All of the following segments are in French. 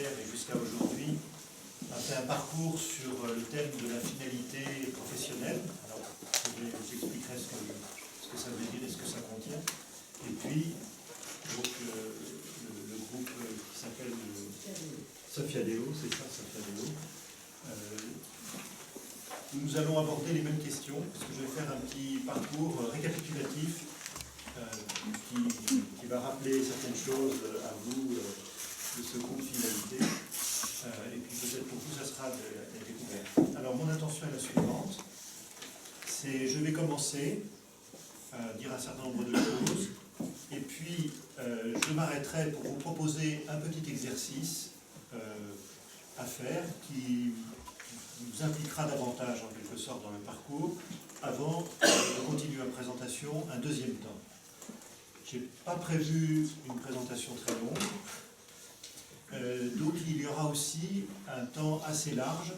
hier et jusqu'à aujourd'hui, a fait un parcours sur le thème de la finalité professionnelle. Alors, j'expliquerai ce que ça veut dire et ce que ça contient. Et puis, donc, le groupe qui s'appelle Sofiadeo, c'est ça, Sofiadeo. Nous allons aborder les mêmes questions, parce que je vais faire un petit parcours récapitulatif qui va rappeler certaines choses à vous de ce groupe finalité. Et puis peut-être pour vous, ça sera la découverte. Alors, mon intention est la suivante. Je vais commencer à dire un certain nombre de choses, et puis je m'arrêterai pour vous proposer un petit exercice à faire qui nous impliquera davantage, en quelque sorte, dans le parcours, avant de continuer ma présentation un deuxième temps. Je n'ai pas prévu une présentation très longue, donc il y aura aussi un temps assez large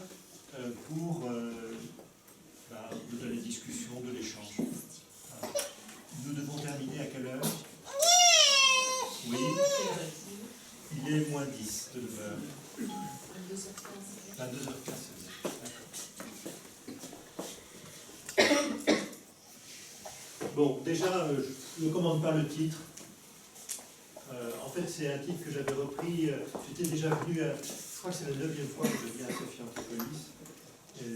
pour de la discussion, de l'échange. Nous devons terminer à quelle heure? Oui, il est moins 10 de 9h. 22h15. Bon, déjà, je ne commande pas le titre. En fait, c'est un titre que j'avais repris. J'étais déjà venu, je crois que c'est la 9e fois que je viens à Sophia Antipolis.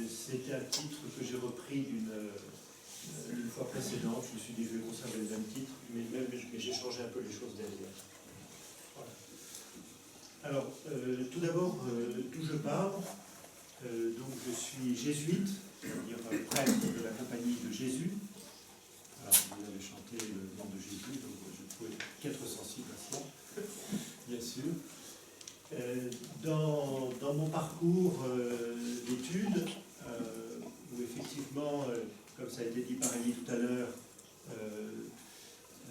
C'était un titre que j'ai repris d'une fois précédente. Je me suis dit, je vais conserver le même titre, mais j'ai changé un peu les choses derrière. Voilà. Alors, tout d'abord, d'où je parle. Donc, je suis jésuite, c'est-à-dire prêtre de la Compagnie de Jésus. Alors, vous avez chanté le nom de Jésus, donc je pouvais qu'être sensible à cela, bien sûr. Dans mon parcours d'études, où effectivement, comme ça a été dit par Élie tout à l'heure,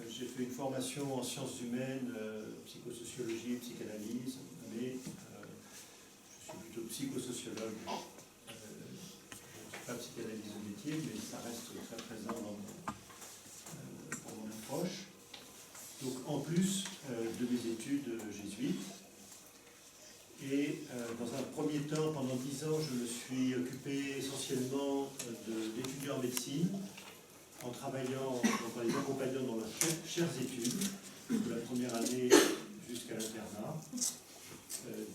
j'ai fait une formation en sciences humaines, psychosociologie et psychanalyse, mais je suis plutôt psychosociologue. Je ne suis pas psychanalyse de métier, mais ça reste très présent dans mon approche. Donc, en plus de mes études jésuites, et dans un premier temps, pendant 10 ans, je me suis occupé essentiellement d'étudiants en médecine, en travaillant, en les accompagnant dans leurs chères études, de la première année jusqu'à l'internat,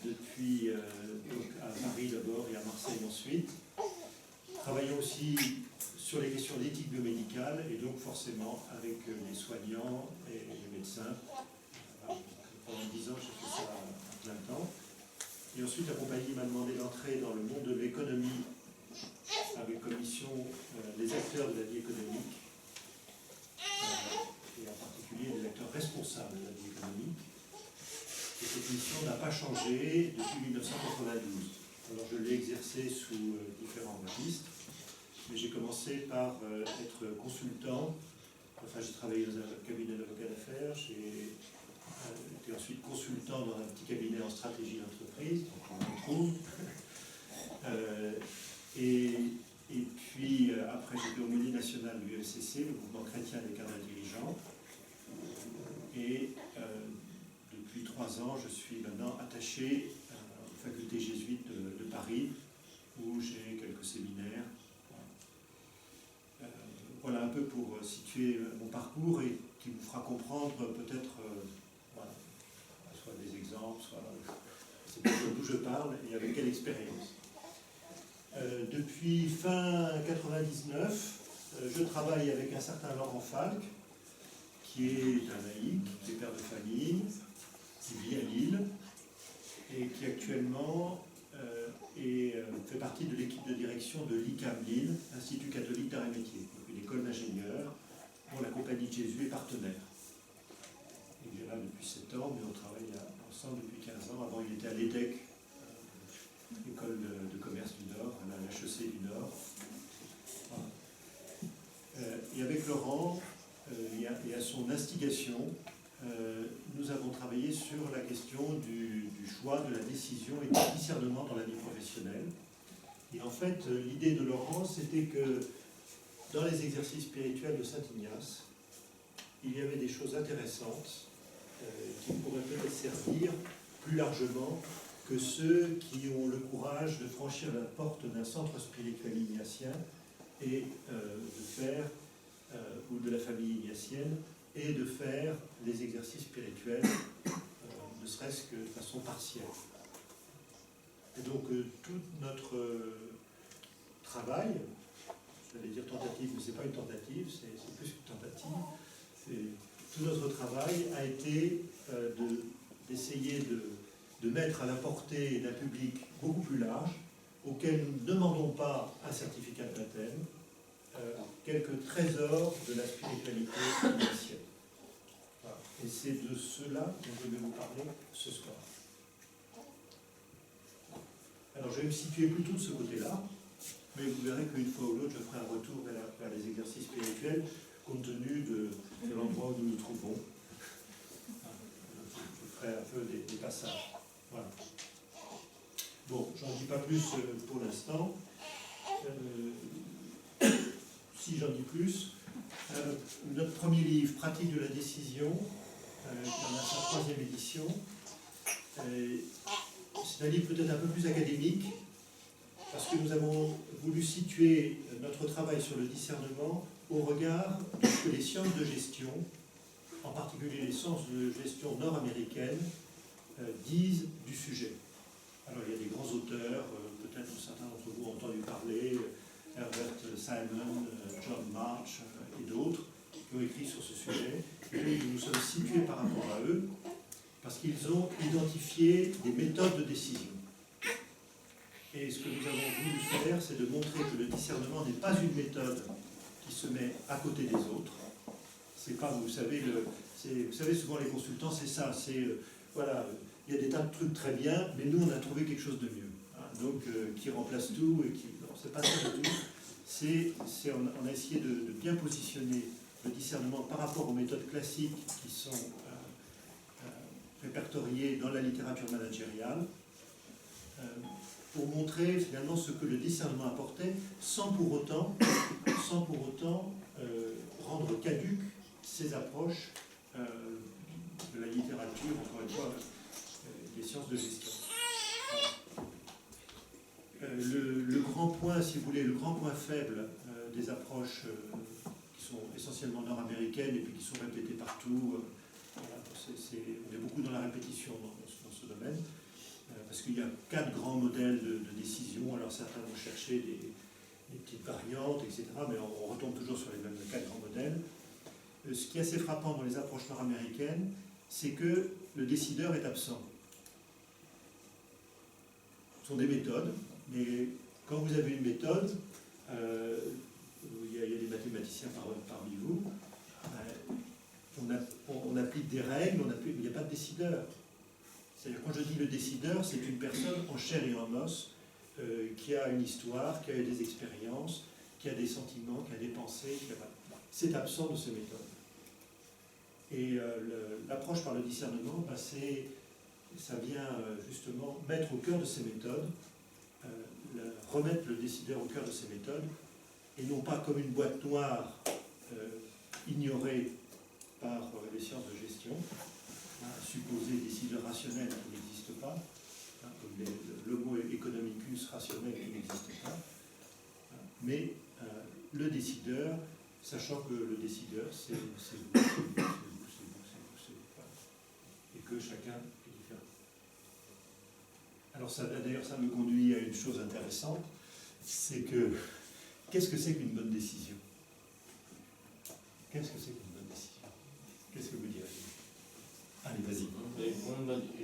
depuis donc à Paris d'abord et à Marseille ensuite, travaillant aussi sur les questions d'éthique biomédicale, et donc forcément avec les soignants et les médecins. Pendant 10 ans, j'ai fait ça à plein temps. Et ensuite, la compagnie m'a demandé d'entrer dans le monde de l'économie avec comme mission les acteurs de la vie économique, et en particulier les acteurs responsables de la vie économique. Et cette mission n'a pas changé depuis 1992. Alors je l'ai exercée sous différents registres, mais j'ai commencé par être consultant. Enfin, j'ai travaillé dans un cabinet d'avocat d'affaires, j'ai été ensuite consultant dans un petit cabinet en stratégie d'entreprise, donc on en trouve. Et puis, après, j'étais au multinational de l'UFCC, le mouvement chrétien des cadres dirigeants. Et depuis 3 ans, je suis maintenant attaché aux facultés jésuites de Paris, où j'ai quelques séminaires. Voilà un peu pour situer mon parcours et qui vous fera comprendre peut-être soit des exemples, soit d'où je parle et avec quelle expérience. Depuis fin 99, je travaille avec un certain Laurent Falk, qui est un laïc, qui est père de famille, qui vit à Lille et qui actuellement fait partie de l'équipe de direction de l'ICAM Lille, Institut catholique d'arts et métiers, donc une école d'ingénieurs dont la Compagnie de Jésus est partenaire. Il est là depuis 7 ans, mais on travaille ensemble depuis 15 ans. Avant, il était à l'EDEC, l'école de commerce du Nord, à l'HEC du Nord. Voilà. Et avec Laurent, et à son instigation, nous avons travaillé sur la question du choix, de la décision et du discernement dans la vie professionnelle. Et en fait, l'idée de Laurent, c'était que dans les exercices spirituels de Saint-Ignace, il y avait des choses intéressantes qui pourraient peut-être servir plus largement que que ceux qui ont le courage de franchir la porte d'un centre spirituel ignatien et de faire, ou de la famille ignatienne, et de faire les exercices spirituels, ne serait-ce que de façon partielle. Et donc tout notre travail, j'allais dire tentative, mais ce n'est pas une tentative, c'est plus qu'une tentative, tout notre travail a été d'essayer de mettre à la portée d'un public beaucoup plus large, auquel nous ne demandons pas un certificat de baptême, quelques trésors de la spiritualité ignatienne. Voilà. Et c'est de cela dont je vais vous parler ce soir. Alors je vais me situer plutôt de ce côté-là, mais vous verrez qu'une fois ou l'autre, je ferai un retour vers les exercices spirituels, compte tenu de l'endroit où nous nous trouvons. Je ferai un peu des passages. Voilà. Bon, j'en dis pas plus pour l'instant. Si j'en dis plus, notre premier livre, Pratique de la décision, qui en a sa 3e édition, c'est un livre peut-être un peu plus académique, parce que nous avons voulu situer notre travail sur le discernement au regard de ce que les sciences de gestion, en particulier les sciences de gestion nord-américaines, disent du sujet. Alors il y a des grands auteurs, peut-être certains d'entre vous ont entendu parler, Herbert Simon, John March et d'autres, qui ont écrit sur ce sujet. Et nous nous sommes situés par rapport à eux, parce qu'ils ont identifié des méthodes de décision. Et ce que nous avons voulu faire, c'est de montrer que le discernement n'est pas une méthode qui se met à côté des autres. C'est pas, vous savez, souvent les consultants, c'est ça, c'est, voilà, il y a des tas de trucs très bien, mais nous, on a trouvé quelque chose de mieux. Hein, donc, qui remplace tout, et qui... Non, c'est pas ça du tout. On a essayé de bien positionner le discernement par rapport aux méthodes classiques qui sont répertoriées dans la littérature managériale, pour montrer finalement ce que le discernement apportait, sans pour autant rendre caduques ces approches de la littérature, encore une fois, des sciences de gestion. Le grand point, si vous voulez, le grand point faible des approches qui sont essentiellement nord-américaines et puis qui sont répétées partout, voilà, on est beaucoup dans la répétition dans ce domaine, parce qu'il y a 4 grands modèles de décision. Alors certains vont chercher des petites variantes, etc., mais on retombe toujours sur les mêmes 4 grands modèles. Ce qui est assez frappant dans les approches nord-américaines, c'est que le décideur est absent. Ce sont des méthodes, mais quand vous avez une méthode, il y a des mathématiciens parmi vous, on applique des règles, il n'y a pas de décideur. C'est-à-dire, quand je dis le décideur, c'est une personne en chair et en os, qui a une histoire, qui a eu des expériences, qui a des sentiments, qui a des pensées, c'est absent de ces méthodes. Et l'approche par le discernement, ça vient justement mettre au cœur de ces méthodes, remettre le décideur au cœur de ces méthodes, et non pas comme une boîte noire ignorée par les sciences de gestion, supposé décideur rationnel qui n'existe pas, comme le mot economicus rationnel qui n'existe pas, mais le décideur, sachant que le décideur, c'est vous, et que chacun est différent. Alors d'ailleurs, ça me conduit à une chose intéressante, c'est que, qu'est-ce que c'est qu'une bonne décision? Qu'est-ce que c'est qu'une bonne décision? Qu'est-ce que vous direz? Allez, vas-y.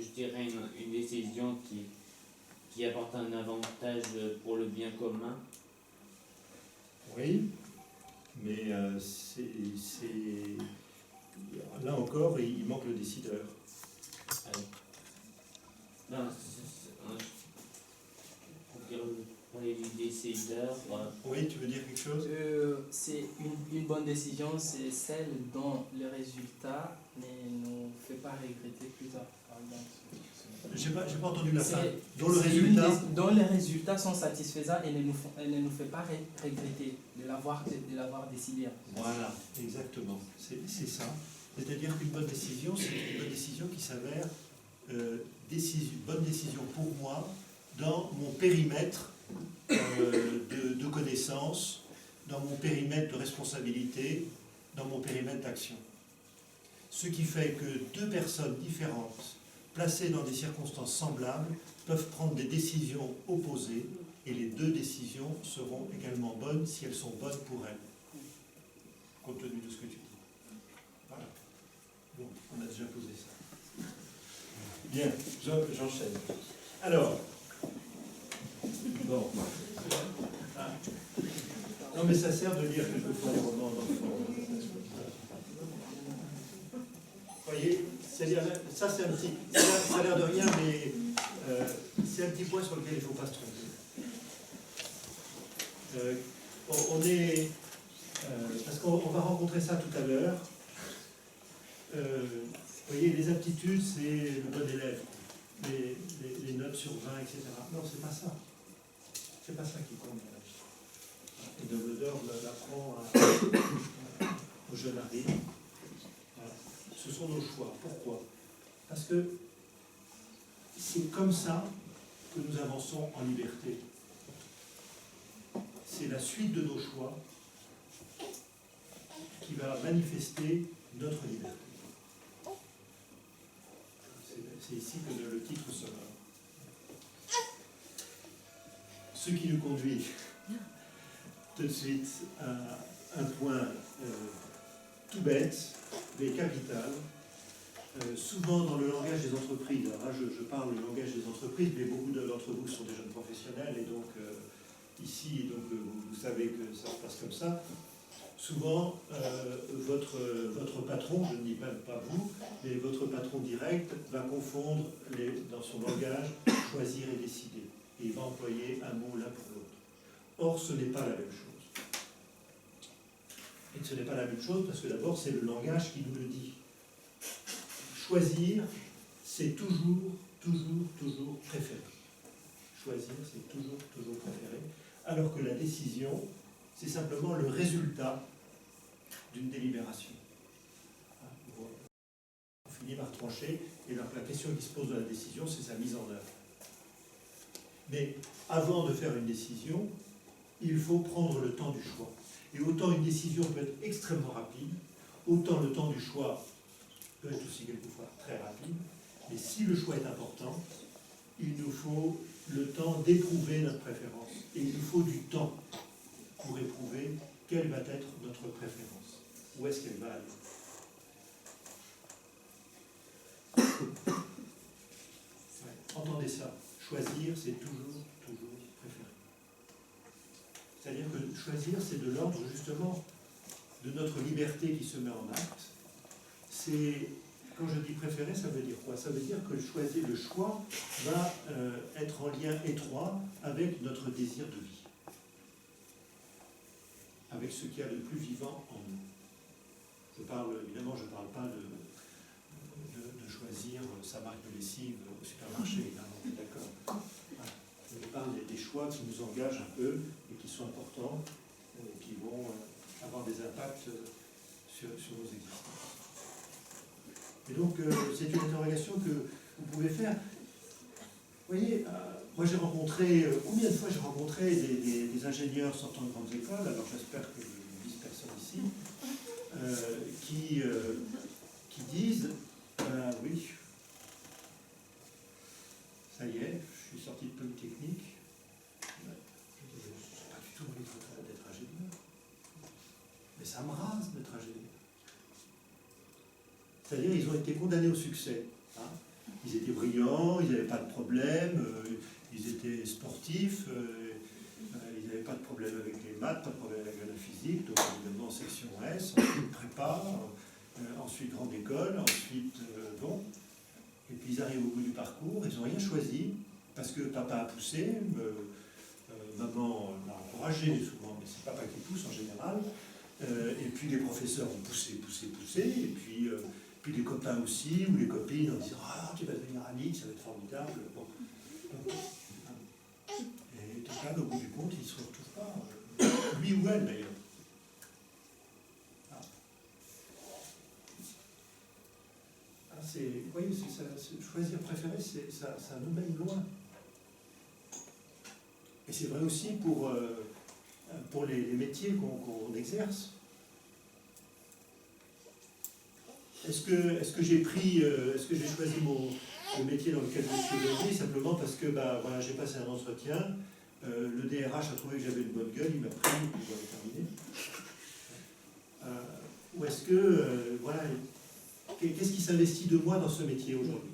Je dirais une décision qui apporte un avantage pour le bien commun. Oui, mais là encore, il manque le décideur. Non, pour parler du décideur. Oui, tu veux dire quelque chose? C'est une bonne décision, c'est celle dont le résultat ne nous fait pas regretter plus tard. J'ai pas entendu la fin. Dont les résultats sont satisfaisants et ne nous fait pas regretter de l'avoir décidé. Voilà, exactement. C'est ça. C'est-à-dire qu'une bonne décision, c'est une bonne décision qui s'avère bonne décision pour moi dans mon périmètre de connaissances, dans mon périmètre de responsabilité, dans mon périmètre d'action. Ce qui fait que deux personnes différentes, placées dans des circonstances semblables, peuvent prendre des décisions opposées, et les deux décisions seront également bonnes si elles sont bonnes pour elles, compte tenu de ce que tu dis. Voilà. Bon, on a déjà posé ça. Bien, j'enchaîne. Alors, bon. Ah. Non, mais ça sert de lire quelquefois les romans d'enfants. Vous voyez, ça c'est un petit. Ça a l'air de rien, mais c'est un petit point sur lequel il ne faut pas se tromper. On est. Parce qu'on va rencontrer ça tout à l'heure. Vous voyez, les aptitudes, c'est le bon élève, les notes sur 20, etc. Non, c'est pas ça. C'est pas ça qui compte. Et Dumbledore l'apprend au jeune Harry. Voilà. Ce sont nos choix. Pourquoi? Parce que c'est comme ça que nous avançons en liberté. C'est la suite de nos choix qui va manifester notre liberté. C'est ici que le titre sera. Ce qui nous conduit tout de suite à un point tout bête, mais capital. Souvent dans le langage des entreprises, alors là je parle le langage des entreprises, mais beaucoup d'entre vous sont des jeunes professionnels, et donc ici, donc, vous savez que ça se passe comme ça. Souvent, votre patron, je ne dis même pas vous, mais votre patron direct va confondre dans son langage choisir et décider. Et il va employer un mot l'un pour l'autre. Or, ce n'est pas la même chose. Et ce n'est pas la même chose parce que d'abord, c'est le langage qui nous le dit. Choisir, c'est toujours préférer. Choisir, c'est toujours préférer. Alors que la décision, c'est simplement le résultat d'une délibération. On finit par trancher, et la question qui se pose de la décision, c'est sa mise en œuvre. Mais avant de faire une décision, il faut prendre le temps du choix. Et autant une décision peut être extrêmement rapide, autant le temps du choix peut être aussi quelquefois très rapide. Mais si le choix est important, il nous faut le temps d'éprouver notre préférence. Et il nous faut du temps pour éprouver quelle va être notre préférence. Où est-ce qu'elle va aller? Ouais, entendez ça. Choisir, c'est toujours préférer. C'est-à-dire que choisir, c'est de l'ordre justement de notre liberté qui se met en acte. C'est, quand je dis préférer, ça veut dire quoi? Ça veut dire que le choix va être en lien étroit avec notre désir de vie, avec ce qu'il y a de plus vivant en nous. Évidemment, je ne parle pas de choisir sa marque de lessive au supermarché, on est d'accord. Je parle des choix qui nous engagent un peu et qui sont importants, et qui vont avoir des impacts sur nos existences. Et donc, c'est une interrogation que vous pouvez faire. Vous voyez, moi j'ai rencontré, combien de fois j'ai rencontré des ingénieurs sortant de grandes écoles, alors j'espère que je ne vise personne ici, qui disent, oui, ça y est, je suis sorti de Polytechnique, c'est pas du tout mon idée d'être ingénieur, mais ça me rase d'être ingénieur. C'est-à-dire ils ont été condamnés au succès. Hein. Ils étaient brillants, ils n'avaient pas de problème, ils étaient sportifs, ils n'avaient pas de problème avec les maths, pas de problème avec la physique, donc évidemment section S, ensuite prépa, ensuite grande école, ensuite bon. Et puis ils arrivent au bout du parcours, ils n'ont rien choisi, parce que papa a poussé, maman l'a encouragé souvent, mais c'est papa qui pousse en général, et puis les professeurs ont poussé, et puis les copains aussi, ou les copines en disant « Ah, tu vas devenir ami, ça va être formidable. » Bon. Et total, au bout du compte, il ne se retrouve pas, lui ou elle d'ailleurs. Vous voyez, choisir, préférer, ça nous mène loin. Et c'est vrai aussi pour les métiers qu'on exerce. Est-ce que j'ai choisi le métier dans lequel je suis aujourd'hui simplement parce que voilà, j'ai passé un entretien, le DRH a trouvé que j'avais une bonne gueule, il m'a pris, puis voilà, terminé. Ou est-ce que, voilà, qu'est-ce qui s'investit de moi dans ce métier aujourd'hui?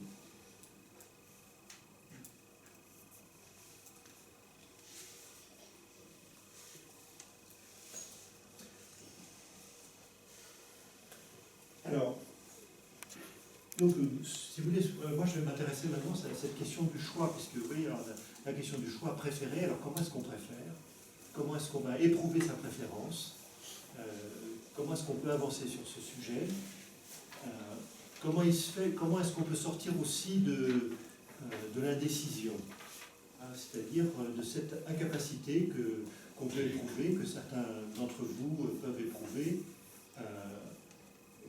Alors, donc, si vous voulez, moi je vais m'intéresser maintenant à cette question du choix, puisque vous voyez, alors, la question du choix préféré, alors comment est-ce qu'on préfère? Comment est-ce qu'on va éprouver sa préférence? Comment est-ce qu'on peut avancer sur ce sujet? Comment est-ce qu'on peut sortir aussi de l'indécision? C'est-à-dire de cette incapacité qu'on peut éprouver, que certains d'entre vous peuvent éprouver,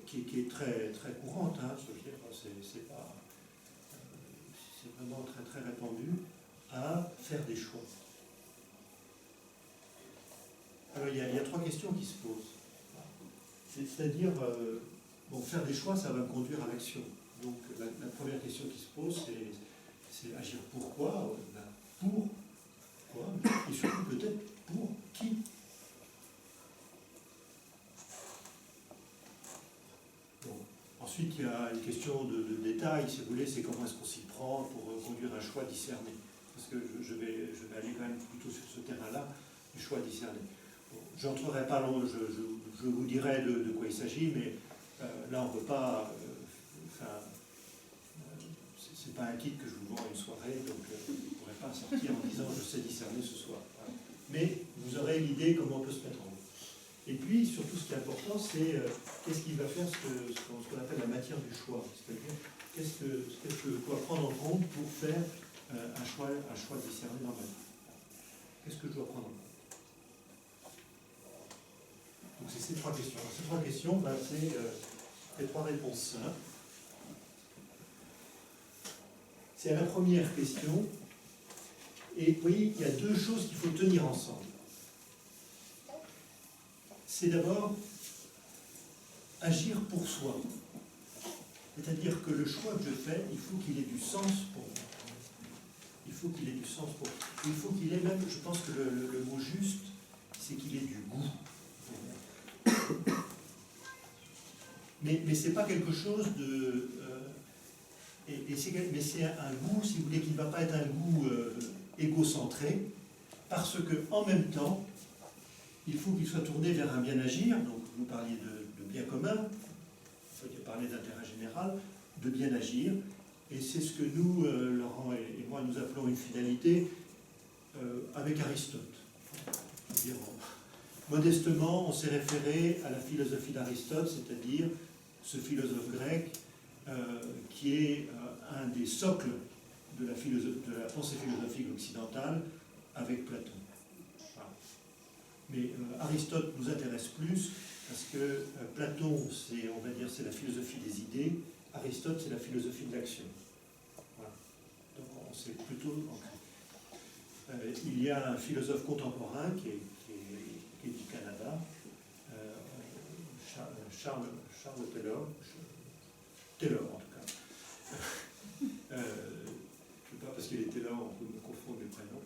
qui est très, très courante, hein, je veux dire, c'est vraiment très, très répandu, à faire des choix. Alors il y a trois questions qui se posent. C'est-à-dire, faire des choix, ça va me conduire à l'action. Donc la première question qui se pose, c'est agir pourquoi? Pour quoi? Et surtout peut-être pour qui? Ensuite, il y a une question de détail, si vous voulez, c'est comment est-ce qu'on s'y prend pour conduire un choix discerné. Parce que je vais aller quand même plutôt sur ce terrain-là, du choix discerné. Bon, je n'entrerai pas long, je vous dirai de quoi il s'agit, mais là, on ne peut pas... c'est pas un kit que je vous vends à une soirée, donc vous ne pourrez pas sortir en disant « je sais discerner ce soir ». Voilà. Mais vous aurez l'idée comment on peut se mettre en route. Et puis, surtout, ce qui est important, c'est qu'est-ce qui va faire ce qu'on appelle la matière du choix. C'est-à-dire, qu'est-ce que je dois prendre en compte pour faire un choix discerné dans ma vie. Qu'est-ce que je dois prendre en compte? Donc, c'est ces trois questions. Alors, ces trois questions, c'est les trois réponses simples. C'est à la première question. Et vous voyez, il y a deux choses qu'il faut tenir ensemble. C'est d'abord agir pour soi. C'est-à-dire que le choix que je fais, il faut qu'il ait du sens pour moi. Il faut qu'il ait du sens pour moi. Il faut qu'il ait même, je pense que le mot juste, c'est qu'il ait du goût. Mais ce n'est pas quelque chose de... mais c'est un goût, si vous voulez, qui ne va pas être un goût égocentré, parce qu'en même temps, il faut qu'il soit tourné vers un bien agir. Donc vous parliez de bien commun, il faut parler d'intérêt général, de bien agir. Et c'est ce que nous, Laurent et moi, nous appelons une finalité avec Aristote. C'est-à-dire, modestement, on s'est référé à la philosophie d'Aristote, c'est-à-dire ce philosophe grec qui est un des socles de la pensée philosophique occidentale avec Platon. Mais Aristote nous intéresse plus parce que Platon, on va dire, c'est la philosophie des idées. Aristote, c'est la philosophie de l'action. Voilà. Donc on s'est plutôt ancré. Il y a un philosophe contemporain qui est du Canada, Charles Taylor, en tout cas. Je ne sais pas parce qu'il est Taylor, on peut me confondre les prénoms.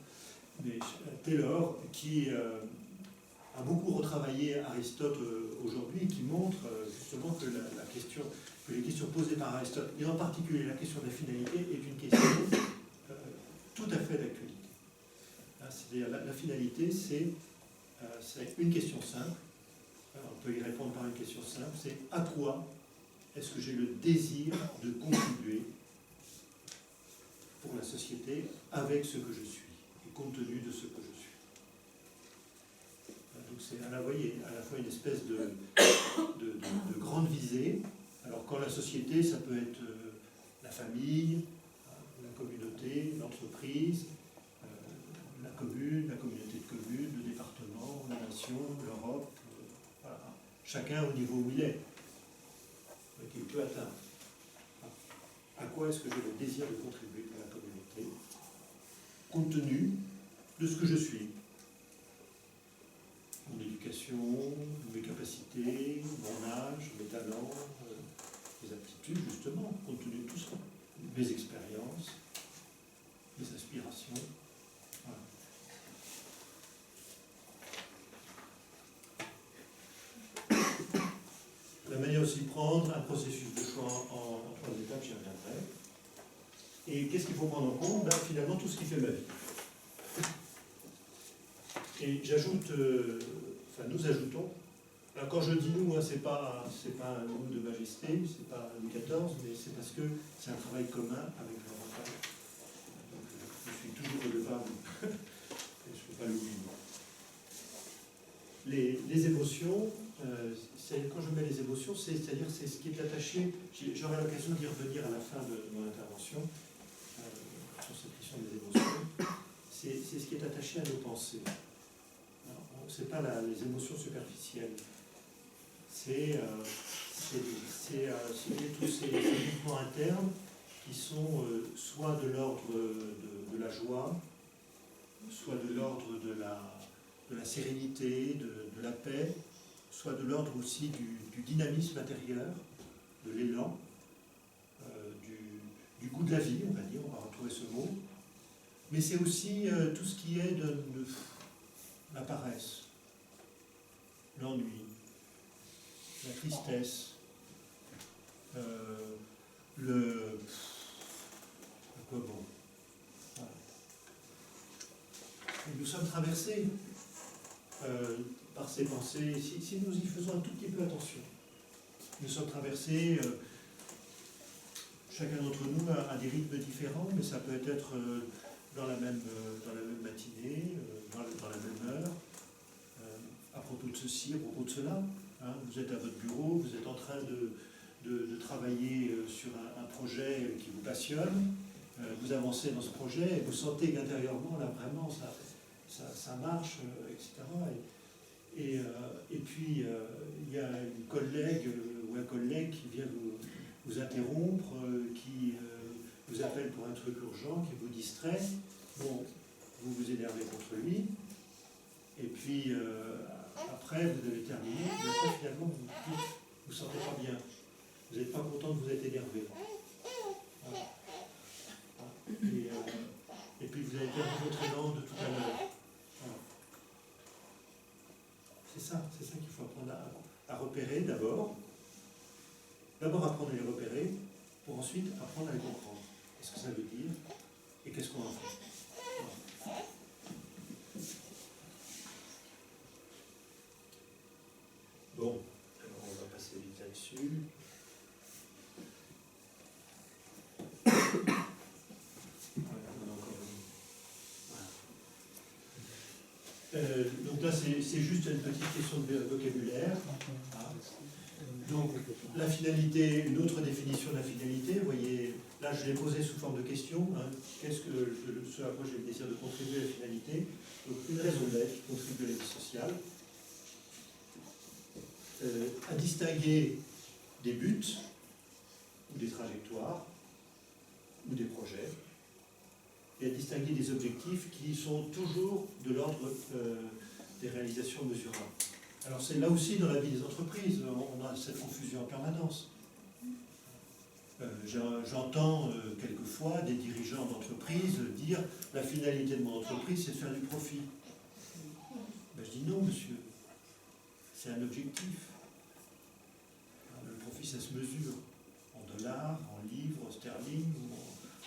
Mais Taylor, qui a beaucoup retravaillé Aristote aujourd'hui, qui montre justement que les questions posées par Aristote, et en particulier la question de la finalité, est une question tout à fait d'actualité. C'est-à-dire la finalité, c'est une question simple. On peut y répondre par une question simple, c'est à quoi est-ce que j'ai le désir de contribuer pour la société avec ce que je suis, et compte tenu de ce que je suis. Donc c'est à la fois une espèce de grande visée. Alors quand la société, ça peut être la famille, la communauté, l'entreprise, la commune, la communauté de communes, le département, la nation, l'Europe, voilà. Chacun au niveau où il est, qu'il peut atteindre. quoi est-ce que j'ai le désir de contribuer à la communauté, compte tenu de ce que je suis. Mon éducation, mes capacités, mon âge, mes talents, mes aptitudes, justement, compte tenu de tout ça. Mes expériences, mes aspirations. Voilà. La manière de s'y prendre, un processus de choix en 3 étapes, j'y reviendrai. Et qu'est-ce qu'il faut prendre en compte? Ben, finalement, tout ce qui fait ma vie. Et j'ajoute, nous ajoutons, alors quand je dis nous, hein, c'est pas un nous de majesté, c'est pas Louis XIV, mais c'est parce que c'est un travail commun avec Laurent Fabre. Donc je suis toujours redevable, et je ne peux pas l'oublier. Les émotions, quand je mets les émotions, c'est-à-dire c'est ce qui est attaché, j'aurai l'occasion d'y revenir à la fin de mon intervention, sur cette question des émotions, c'est ce qui est attaché à nos pensées. Ce n'est pas les émotions superficielles, c'est tous ces mouvements internes qui sont soit de l'ordre de la joie, soit de l'ordre de la sérénité, de la paix, soit de l'ordre aussi du dynamisme intérieur, de l'élan, du goût de la vie, on va dire, on va retrouver ce mot. Mais c'est aussi tout ce qui est de la paresse, l'ennui, la tristesse, à quoi bon. Voilà. Et nous sommes traversés par ces pensées, si nous y faisons un tout petit peu attention. Nous sommes traversés, chacun d'entre nous a des rythmes différents, mais ça peut être dans la même matinée, dans la même heure, à propos de ceci, à propos de cela. Hein, vous êtes à votre bureau, vous êtes en train de travailler sur un projet qui vous passionne, vous avancez dans ce projet et vous sentez qu'intérieurement, là vraiment, ça marche, etc. Et puis, il y a une collègue ou un collègue qui vient vous interrompre, qui vous appelle pour un truc urgent, qui vous distrait. Bon, vous vous énervez contre lui, et puis après, vous avez terminé, et après, finalement, vous ne vous sentez pas bien. Vous n'êtes pas content de vous être énervé. Voilà. Et puis, vous avez perdu votre élan de tout à l'heure. Voilà. C'est ça qu'il faut apprendre à repérer d'abord. D'abord apprendre à les repérer, pour ensuite apprendre à les comprendre. Qu'est-ce que ça veut dire et qu'est-ce qu'on en fait. Voilà. Bon, alors on va passer vite là-dessus. Donc là, c'est juste une petite question de vocabulaire. Donc, la finalité, une autre définition de la finalité, vous voyez, là je l'ai posée sous forme de question. Hein. Qu'est-ce que ce à quoi j'ai le désir de contribuer à la finalité? Donc, une raison d'être, contribuer à la vie sociale. À distinguer des buts, ou des trajectoires, ou des projets, et à distinguer des objectifs qui sont toujours de l'ordre des réalisations mesurables. Alors c'est là aussi dans la vie des entreprises, on a cette confusion en permanence. J'entends quelquefois des dirigeants d'entreprise dire « la finalité de mon entreprise, c'est de faire du profit ». Ben, je dis non, monsieur, c'est un objectif. Le profit, ça se mesure en dollars, en livres, en sterling, ou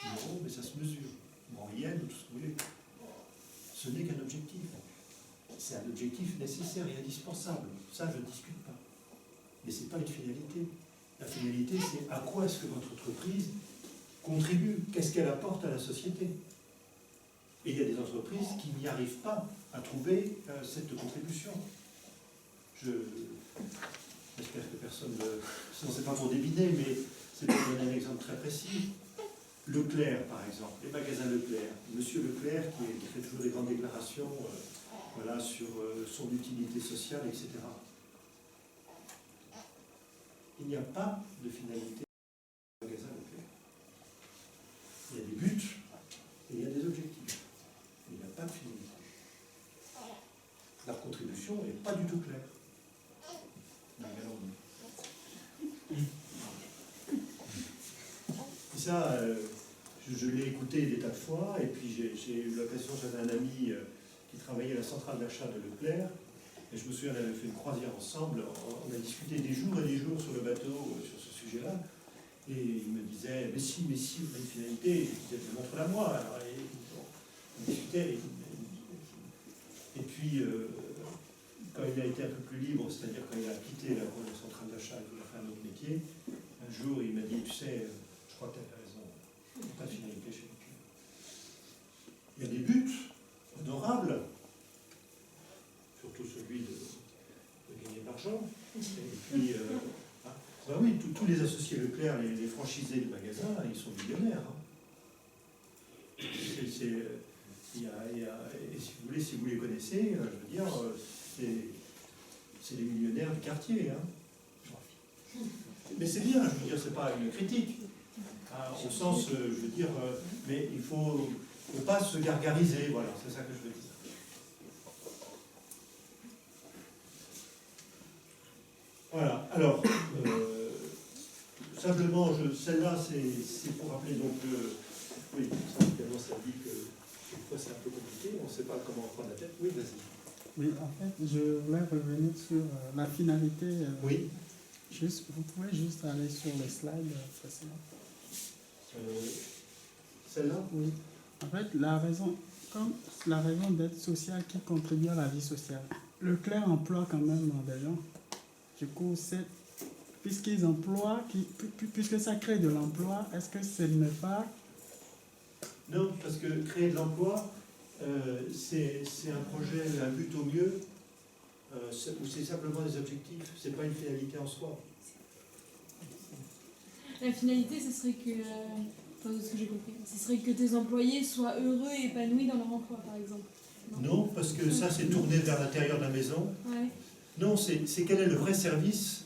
en euros, mais ça se mesure, ou en yens, ou tout ce que vous voulez. Ce n'est qu'un objectif. C'est un objectif nécessaire et indispensable. Ça, je ne discute pas. Mais ce n'est pas une finalité. La finalité, c'est à quoi est-ce que votre entreprise contribue? Qu'est-ce qu'elle apporte à la société? Et il y a des entreprises qui n'y arrivent pas à trouver cette contribution. J'espère que personne ne... C'est pas pour débiner, mais c'est pour donner un exemple très précis. Leclerc, par exemple, les magasins Leclerc. Monsieur Leclerc, qui fait toujours des grandes déclarations voilà, sur son utilité sociale, etc. Il n'y a pas de finalité au magasin Leclerc. information n'est pas du tout claire. Et ça, je l'ai écouté des tas de fois, et puis j'ai eu l'occasion, j'avais un ami qui travaillait à la centrale d'achat de Leclerc, et je me souviens, on avait fait une croisière ensemble, on a discuté des jours et des jours sur le bateau sur ce sujet-là, et il me disait, mais si, vous avez une finalité, je disais, montre-la moi. Alors, on discutait, et puis, quand il a été un peu plus libre, c'est-à-dire quand il a quitté la centrale d'achat et qu'il a fait un autre métier, un jour il m'a dit, tu sais, je crois que tu avais raison, il n'y a pas de finalité chez Leclerc. Il y a des buts honorables, surtout celui de gagner de l'argent, et puis, bah oui, tous les associés Leclerc, les franchisés du magasin, ils sont millionnaires. Hein. Et si vous voulez, si vous les connaissez, je veux dire, c'est les millionnaires du quartier. Hein. Mais c'est bien, je veux dire, c'est pas une critique. Au sens, je veux dire, mais il faut pas se gargariser, voilà, c'est ça que je veux dire. Voilà, alors, simplement, celle-là, c'est pour rappeler, donc, oui, évidemment, ça dit que des fois c'est un peu compliqué, on ne sait pas comment prendre la tête. Oui, vas-y. Oui, en fait, je voulais revenir sur la finalité. Oui. Vous pouvez juste aller sur le slide précédent. Celle-là? Oui. En fait, la raison d'être sociale qui contribue à la vie sociale. Leclerc emploie quand même des gens. Du coup, puisqu'ils emploient, puisque ça crée de l'emploi, est-ce que ce n'est pas... Non, parce que créer de l'emploi, c'est un projet, un but au mieux, ou c'est simplement des objectifs, c'est pas une finalité en soi. La finalité, ce serait que, enfin, ce que j'ai compris, ce serait que tes employés soient heureux et épanouis dans leur emploi, par exemple. Non, parce que ça, c'est tourné vers l'intérieur de la maison. Ouais. Non, c'est quel est le vrai service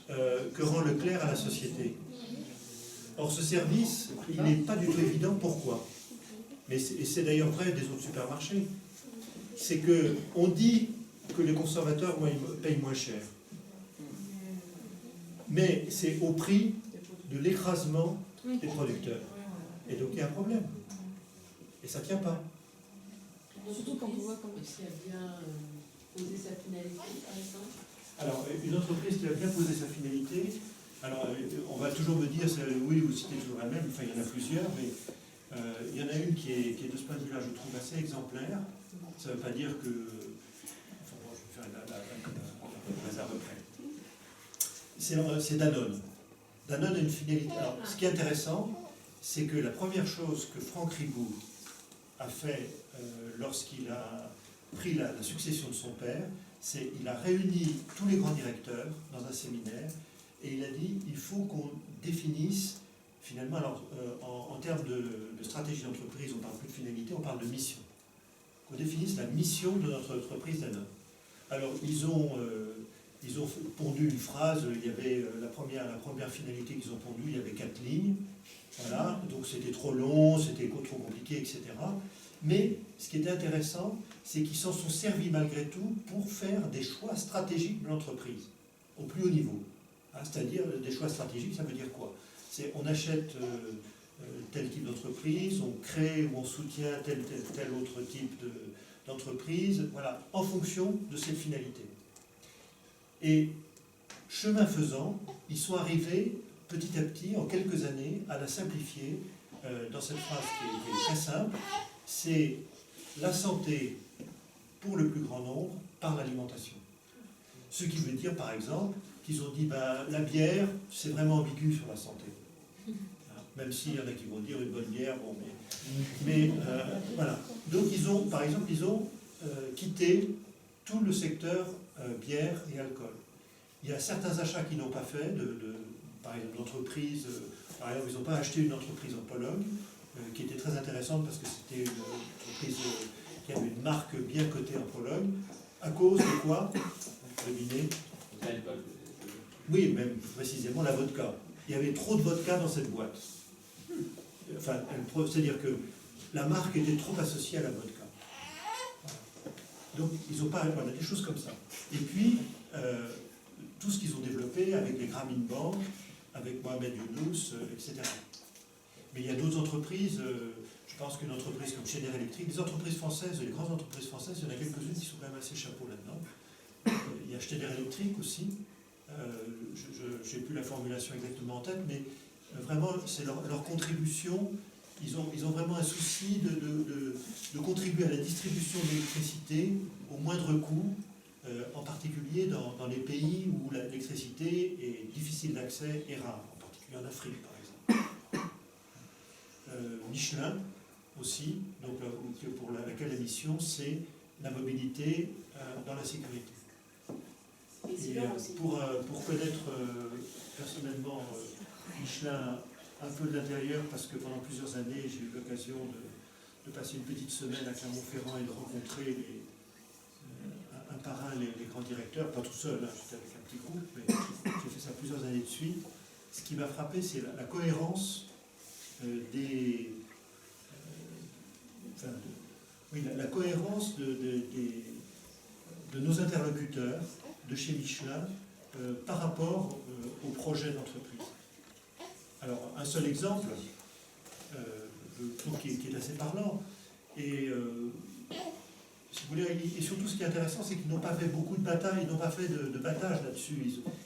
que rend Leclerc à la société. Or, ce service, il n'est pas du tout évident. Pourquoi? Et c'est d'ailleurs vrai des autres supermarchés. C'est qu'on dit que les consommateurs payent moins cher. Mais c'est au prix de l'écrasement des producteurs. Et donc il y a un problème. Et ça ne tient pas. Surtout quand on voit comment... Qui a bien posé sa finalité, par exemple. Alors, une entreprise qui a bien posé sa finalité, alors on va toujours me dire, oui, vous citez toujours la même, enfin il y en a plusieurs, mais il y en a une qui est de ce point de vue-là, je trouve, assez exemplaire. Ça ne veut pas dire que... Enfin bon, je vais faire la réserve après. C'est Danone. Danone a une finalité. Alors, ce qui est intéressant, c'est que la première chose que Franck Riboud a fait lorsqu'il a pris la succession de son père, c'est qu'il a réuni tous les grands directeurs dans un séminaire et il a dit il faut qu'on définisse finalement, alors en termes de stratégie d'entreprise, on ne parle plus de finalité, on parle de mission. Qu'on définisse la mission de notre entreprise Danone. Alors ils ont pondu une phrase, il y avait la première finalité qu'ils ont pondue, il y avait 4 lignes, voilà, donc c'était trop long, c'était trop compliqué, etc. Mais ce qui était intéressant, c'est qu'ils s'en sont servis malgré tout pour faire des choix stratégiques de l'entreprise, au plus haut niveau. Hein, c'est-à-dire, des choix stratégiques, ça veut dire quoi? C'est on achète tel type d'entreprise, on crée ou on soutient tel autre type d'entreprise, voilà, en fonction de cette finalité. Et chemin faisant, ils sont arrivés petit à petit, en quelques années, à la simplifier dans cette phrase qui est très simple, c'est la santé pour le plus grand nombre par l'alimentation. Ce qui veut dire, par exemple, qu'ils ont dit la bière, c'est vraiment ambigu sur la santé. Même s'il y en a qui vont dire une bonne bière, bon, mais voilà. Donc par exemple, ils ont quitté tout le secteur bière et alcool. Il y a certains achats qu'ils n'ont pas fait, par exemple d'entreprises, par exemple, ils n'ont pas acheté une entreprise en Pologne, qui était très intéressante parce que c'était une entreprise qui avait une marque bien cotée en Pologne, à cause de quoi? Devinez? L'alcool. Oui, même précisément la vodka. Il y avait trop de vodka dans cette boîte. Enfin, c'est-à-dire que la marque était trop associée à la vodka. Donc, ils n'ont pas, voilà, des choses comme ça. Et puis, tout ce qu'ils ont développé avec les Grameen Bank, avec Mohamed Younous, etc. Mais il y a d'autres entreprises, je pense qu'une entreprise comme Schneider Electric, les entreprises françaises, les grandes entreprises françaises, il y en a quelques-unes qui sont quand même assez chapeaux là-dedans. Il y a Schneider Electric aussi, je n'ai plus la formulation exactement en tête, mais vraiment, c'est leur contribution. Ils ont vraiment un souci de contribuer à la distribution de l'électricité au moindre coût, en particulier dans les pays où l'électricité est difficile d'accès et rare, en particulier en Afrique par exemple. Michelin aussi, donc, pour laquelle la mission c'est la mobilité dans la sécurité. Et pour connaître personnellement Michelin un peu de l'intérieur, parce que pendant plusieurs années j'ai eu l'occasion de passer une petite semaine à Clermont-Ferrand et de rencontrer un par un les grands directeurs, pas tout seul, hein, j'étais avec un petit groupe, mais j'ai fait ça plusieurs années de suite. Ce qui m'a frappé, c'est la cohérence la cohérence de nos interlocuteurs de chez Michelin par rapport au projet d'entreprise. Alors, un seul exemple, je trouve qui est assez parlant, et si vous voulez, et surtout ce qui est intéressant, c'est qu'ils n'ont pas fait beaucoup de batailles, ils n'ont pas fait de battage là-dessus,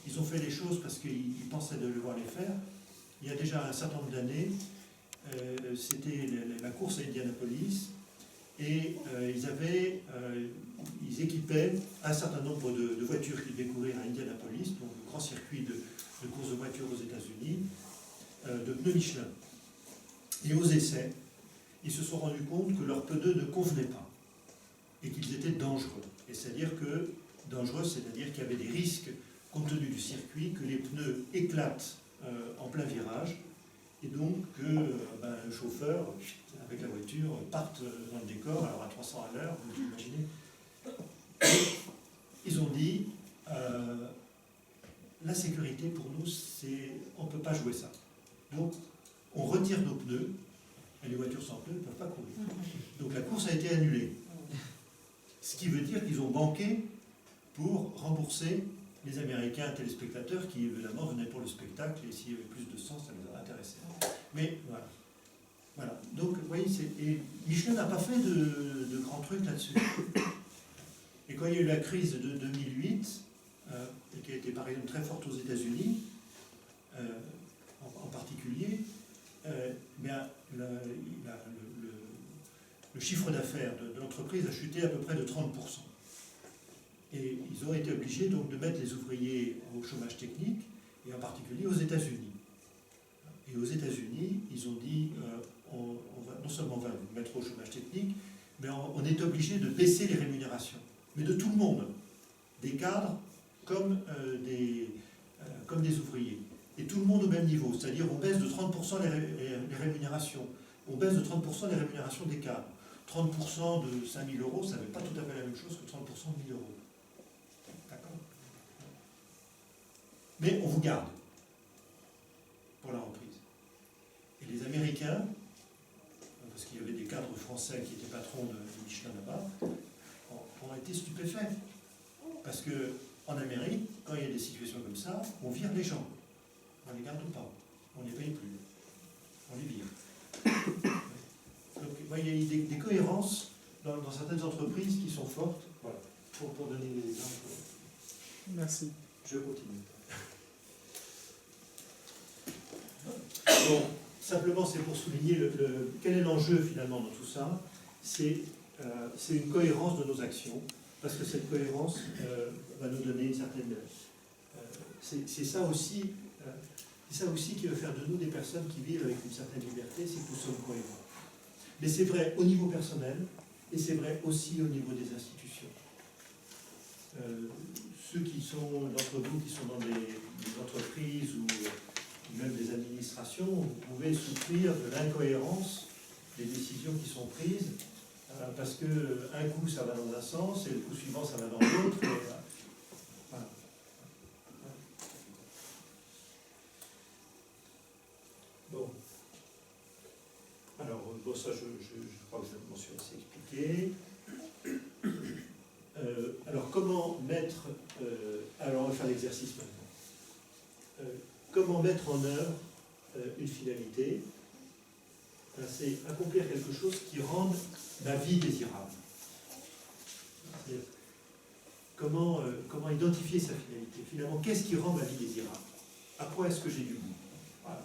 ils ont fait les choses parce qu'ils pensaient de devoir les faire. Il y a déjà un certain nombre d'années, c'était la course à Indianapolis, et ils équipaient un certain nombre de voitures qui devaient courir à Indianapolis, donc le grand circuit de course de voitures aux États-Unis, de pneus Michelin. Et aux essais, ils se sont rendus compte que leurs pneus ne convenaient pas et qu'ils étaient dangereux. Et c'est-à-dire qu'il y avait des risques, compte tenu du circuit, que les pneus éclatent en plein virage, et donc que le chauffeur, avec la voiture, parte dans le décor, alors à 300 à l'heure, vous imaginez. Ils ont dit, la sécurité pour nous, on ne peut pas jouer ça. Donc, on retire nos pneus, et les voitures sans pneus ne peuvent pas courir. Donc la course a été annulée. Ce qui veut dire qu'ils ont banqué pour rembourser les Américains téléspectateurs qui, évidemment, venaient pour le spectacle, et s'il y avait plus de sang, ça les a intéressés. Mais voilà. Voilà. Donc, vous voyez, et Michelin n'a pas fait de grands trucs là-dessus. Et quand il y a eu la crise de 2008, et qui a été par exemple très forte aux États-Unis, en particulier, le chiffre d'affaires de l'entreprise a chuté à peu près de 30%. Et ils ont été obligés donc de mettre les ouvriers au chômage technique, et en particulier aux États-Unis. Et aux États-Unis, ils ont dit, non seulement on va vous mettre au chômage technique, mais on est obligé de baisser les rémunérations. Mais de tout le monde, des cadres comme des ouvriers. Et tout le monde au même niveau, c'est-à-dire on baisse de 30% les rémunérations. On baisse de 30% les rémunérations des cadres. 30% de 5 000 euros, ça ne veut pas tout à fait la même chose que 30% de 1 000 euros. D'accord ? Mais on vous garde pour la reprise. Et les Américains, parce qu'il y avait des cadres français qui étaient patrons de Michelin là-bas, ont été stupéfaits. Parce qu'en Amérique, quand il y a des situations comme ça, on vire les gens. On ne les garde pas. On ne les paye plus. On les vire. Donc, il y a des cohérences dans certaines entreprises qui sont fortes. Voilà. Pour donner des exemples. Merci. Je continue. Bon, simplement, c'est pour souligner quel est l'enjeu finalement dans tout ça. C'est une cohérence de nos actions, parce que cette cohérence va nous donner une certaine... c'est ça aussi qui va faire de nous des personnes qui vivent avec une certaine liberté, c'est que nous sommes cohérents. Mais c'est vrai au niveau personnel, et c'est vrai aussi au niveau des institutions. Ceux d'entre vous qui sont dans des entreprises ou même des administrations, vous pouvez souffrir de l'incohérence des décisions qui sont prises, parce qu'un coup ça va dans un sens, et le coup suivant ça va dans l'autre. Voilà. Bon. Alors, ça je crois que je m'en suis assez expliqué. comment mettre... alors, on va faire l'exercice maintenant. Comment mettre en œuvre une finalité? C'est accomplir quelque chose qui rende la vie désirable. C'est-à-dire, comment identifier sa finalité? Finalement, qu'est-ce qui rend ma vie désirable? À quoi est-ce que j'ai du goût? Voilà.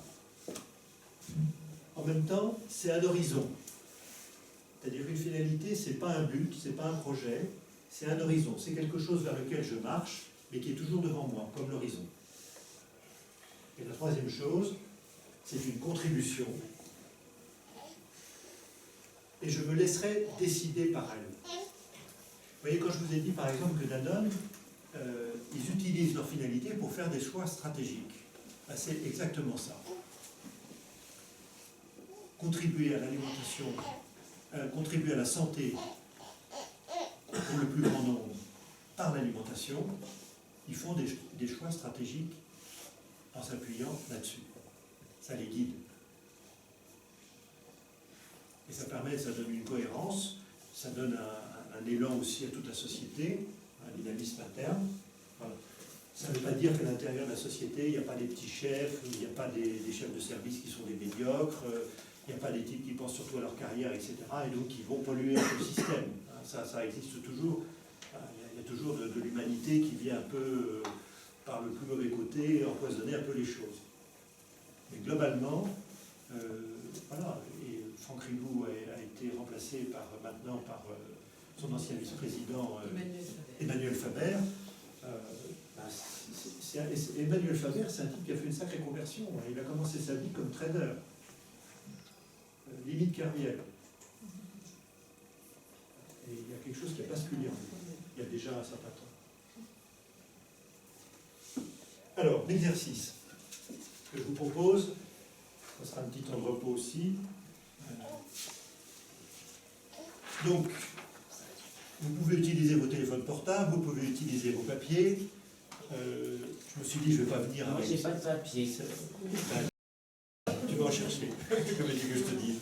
En même temps, c'est un horizon. C'est-à-dire qu'une finalité, ce n'est pas un but, ce n'est pas un projet, c'est un horizon. C'est quelque chose vers lequel je marche, mais qui est toujours devant moi, comme l'horizon. Et la troisième chose, c'est une contribution. Et je me laisserai décider par elle. Vous voyez, quand je vous ai dit par exemple que Danone, ils utilisent leur finalité pour faire des choix stratégiques. Ben, c'est exactement ça. Contribuer à l'alimentation, contribuer à la santé pour le plus grand nombre par l'alimentation, ils font des choix stratégiques en s'appuyant là-dessus. Ça les guide. Et ça donne une cohérence, ça donne un élan aussi à toute la société, un dynamisme interne. Voilà. Ça ne veut pas dire qu'à l'intérieur de la société, il n'y a pas des petits chefs, il n'y a pas des chefs de service qui sont des médiocres, il n'y a pas des types qui pensent surtout à leur carrière, etc. et donc qui vont polluer le système. Ça existe toujours. Il y a toujours de l'humanité qui vient un peu, par le plus mauvais côté, empoisonner un peu les choses. Mais globalement, voilà, et Franck Ribou a été remplacé maintenant par son ancien vice-président Emmanuel Faber. Emmanuel Faber, c'est un type qui a fait une sacrée conversion. Il a commencé sa vie comme trader. Limite carrière. Et il y a quelque chose qui a basculé en lui. Il y a déjà un certain temps. Alors, l'exercice que je vous propose, ce sera un petit temps de repos aussi. Donc, vous pouvez utiliser vos téléphones portables, vous pouvez utiliser vos papiers. Je me suis dit, je ne vais pas venir Moi, avec... j'ai pas de papier. Tu vas en chercher, comme il dit que je te dise.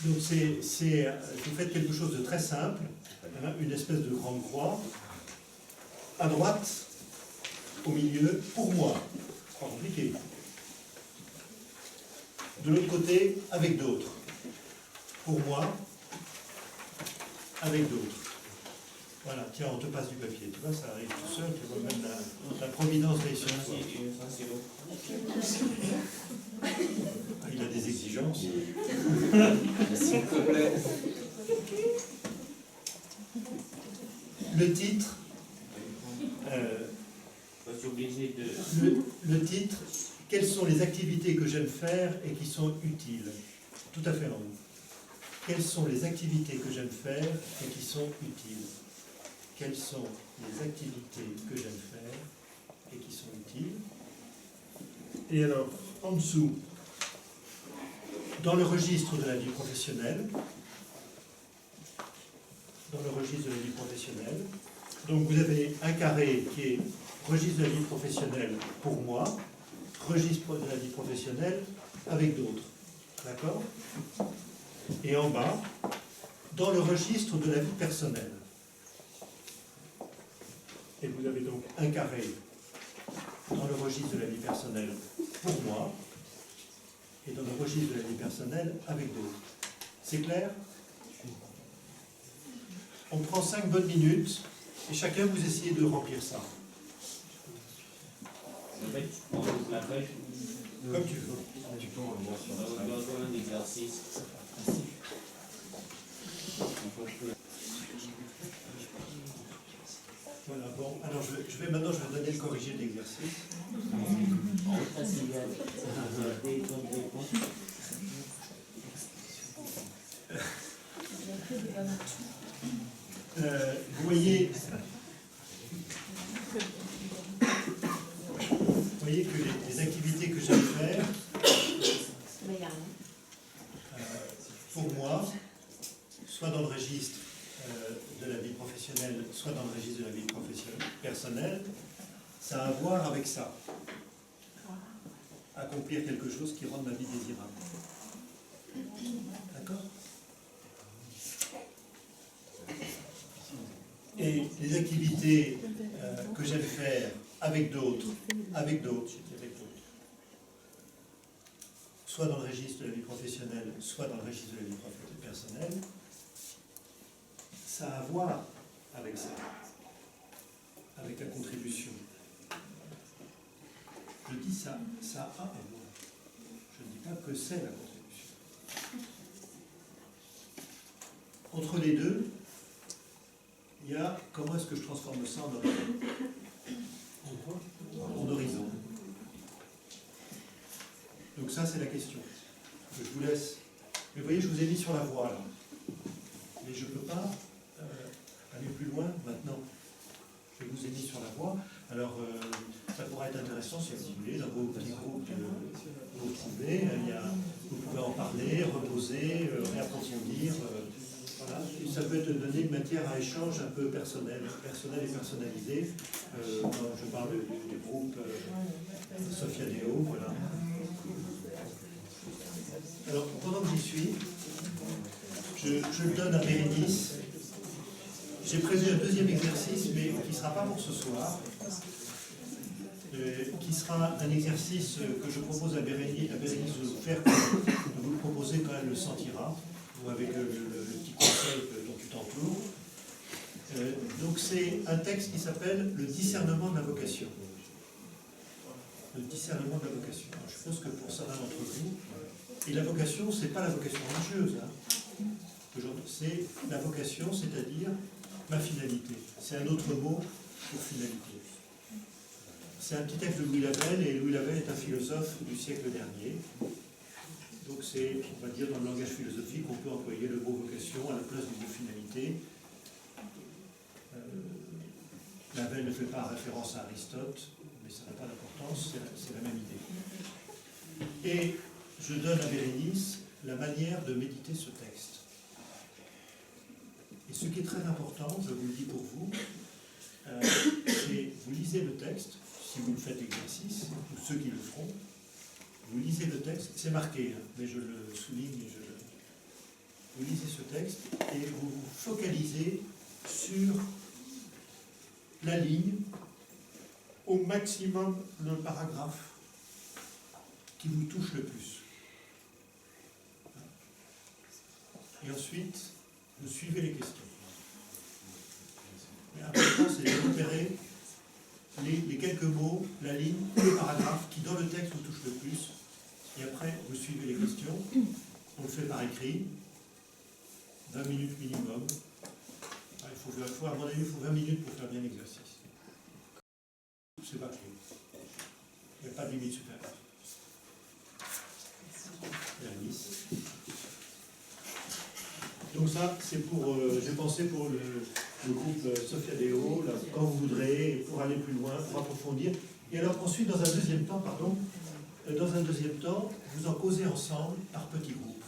Donc, vous faites quelque chose de très simple, hein, une espèce de grande croix, à droite, au milieu, pour moi, pas compliqué. De l'autre côté, avec d'autres. Pour moi, avec d'autres. Voilà, tiens, on te passe du papier. Tu vois, ça arrive tout seul, tu vois, même la providence réussit sur toi. Il a des exigences. S'il te plaît. Le titre, Je suis obligé de... le titre, quelles sont les activités que j'aime faire et qui sont utiles? Tout à fait en haut. Quelles sont les activités que j'aime faire et qui sont utiles? Quelles sont les activités que j'aime faire et qui sont utiles? Et alors, en dessous, dans le registre de la vie professionnelle, donc vous avez un carré qui est registre de la vie professionnelle pour moi, registre de la vie professionnelle avec d'autres. D'accord? Et en bas, dans le registre de la vie personnelle. Et vous avez donc un carré dans le registre de la vie personnelle pour moi et dans le registre de la vie personnelle avec d'autres. C'est clair? On prend 5 bonnes minutes et chacun vous essayez de remplir ça. En fait, tu prends la feuille. Comme tu veux. Tu peux un exercice. Voilà, bon, alors je vais donner le corrigé de l'exercice. Vous voyez que les activités que j'aime faire, pour moi, soit dans le registre de la vie professionnelle, soit dans le registre de la vie personnelle, ça a à voir avec ça. Accomplir quelque chose qui rende ma vie désirable. D'accord ? Et les activités que j'aime faire avec d'autres, soit dans le registre de la vie professionnelle, soit dans le registre de la vie personnelle, ça a à voir avec ça, avec la contribution. Je dis ça a à voir. Je ne dis pas que c'est la contribution. Entre les deux, il y a comment est-ce que je transforme ça en horizon. En horizon. Donc ça, c'est la question. Je vous laisse. Mais vous voyez, je vous ai mis sur la voie, là. Mais je ne peux pas aller plus loin maintenant. Je vous ai mis sur la voie. Alors, ça pourrait être intéressant, si vous voulez, dans vos petits groupes que vous trouvez. Vous pouvez en parler, reposer, réapprofondir. Voilà. Et ça peut te donner une matière à échange un peu personnel et personnalisé. Je parle du groupe Sophia Deo, voilà. Alors, pendant que j'y suis, je le donne à Bérénice. J'ai prévu un deuxième exercice, mais qui ne sera pas pour ce soir, qui sera un exercice que je propose à Bérénice de vous faire, de vous le proposer quand elle le sentira, ou avec le petit conseil dont tu t'entoures. Donc c'est un texte qui s'appelle « Le discernement de la vocation ». Le discernement de la vocation. Alors, je suppose que pour certains d'entre vous, et la vocation, ce n'est pas la vocation religieuse, hein. C'est la vocation, c'est-à-dire ma finalité. C'est un autre mot pour finalité. C'est un petit texte de Louis Lavelle, et Louis Lavelle est un philosophe du siècle dernier. Donc c'est, on va dire, dans le langage philosophique, on peut employer le mot vocation à la place du mot finalité. Lavelle ne fait pas référence à Aristote, mais ça n'a pas d'importance, c'est la même idée. Et je donne à Bérénice la manière de méditer ce texte. Et ce qui est très important, je vous le dis pour vous, c'est vous lisez le texte, si vous le faites exercice, ou ceux qui le feront, vous lisez le texte, c'est marqué, hein, mais je le souligne et vous lisez ce texte et vous vous focalisez sur la ligne, au maximum le paragraphe qui vous touche le plus. Et ensuite, vous suivez les questions. Mais l'important, c'est de repérer les quelques mots, la ligne, le paragraphe qui, dans le texte, vous touche le plus. Et après, vous suivez les questions. On le fait par écrit. 20 minutes minimum. À mon avis, il faut 20 minutes pour faire bien l'exercice. C'est pas clé. Il n'y a pas de limite supérieure. Donc ça, c'est pour, j'ai pensé pour le groupe Sophia Deo, là, quand vous voudrez, pour aller plus loin, pour approfondir. Et alors ensuite, dans un deuxième temps, vous en causez ensemble par petits groupes.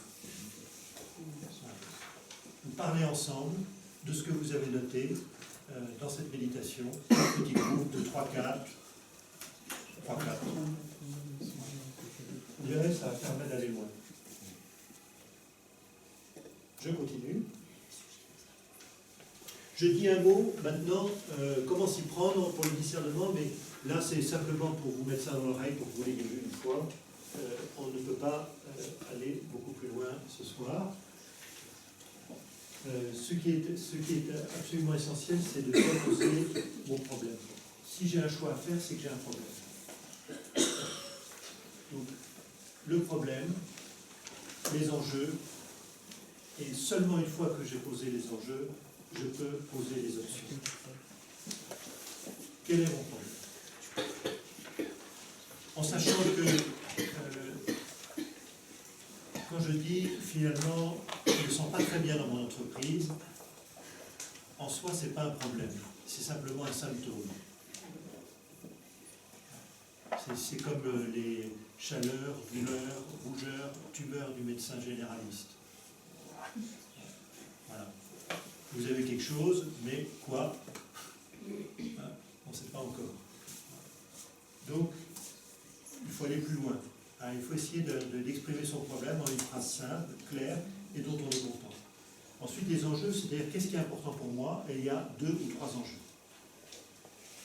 Vous parlez ensemble de ce que vous avez noté dans cette méditation, par petits groupes de 3-4. Vous verrez, ça permet d'aller loin. Je continue. Je dis un mot maintenant, comment s'y prendre pour le discernement, mais là c'est simplement pour vous mettre ça dans l'oreille, pour que vous l'ayez vu une fois. On ne peut pas aller beaucoup plus loin ce soir. Ce qui est absolument essentiel, c'est de bien poser mon problème. Si j'ai un choix à faire, c'est que j'ai un problème. Donc, le problème, les enjeux, et seulement une fois que j'ai posé les enjeux, je peux poser les options. Quel est mon problème? En sachant que quand je dis finalement je ne me sens pas très bien dans mon entreprise, en soi ce n'est pas un problème, c'est simplement un symptôme. C'est comme les chaleurs, douleurs, rougeurs, tumeurs du médecin généraliste. Voilà. Vous avez quelque chose, mais quoi? On ne sait pas encore. Donc, il faut aller plus loin. Il faut essayer d'exprimer son problème en une phrase simple, claire, et dont on est content. Ensuite, les enjeux, c'est-à-dire qu'est-ce qui est important pour moi, et il y a 2 ou 3 enjeux.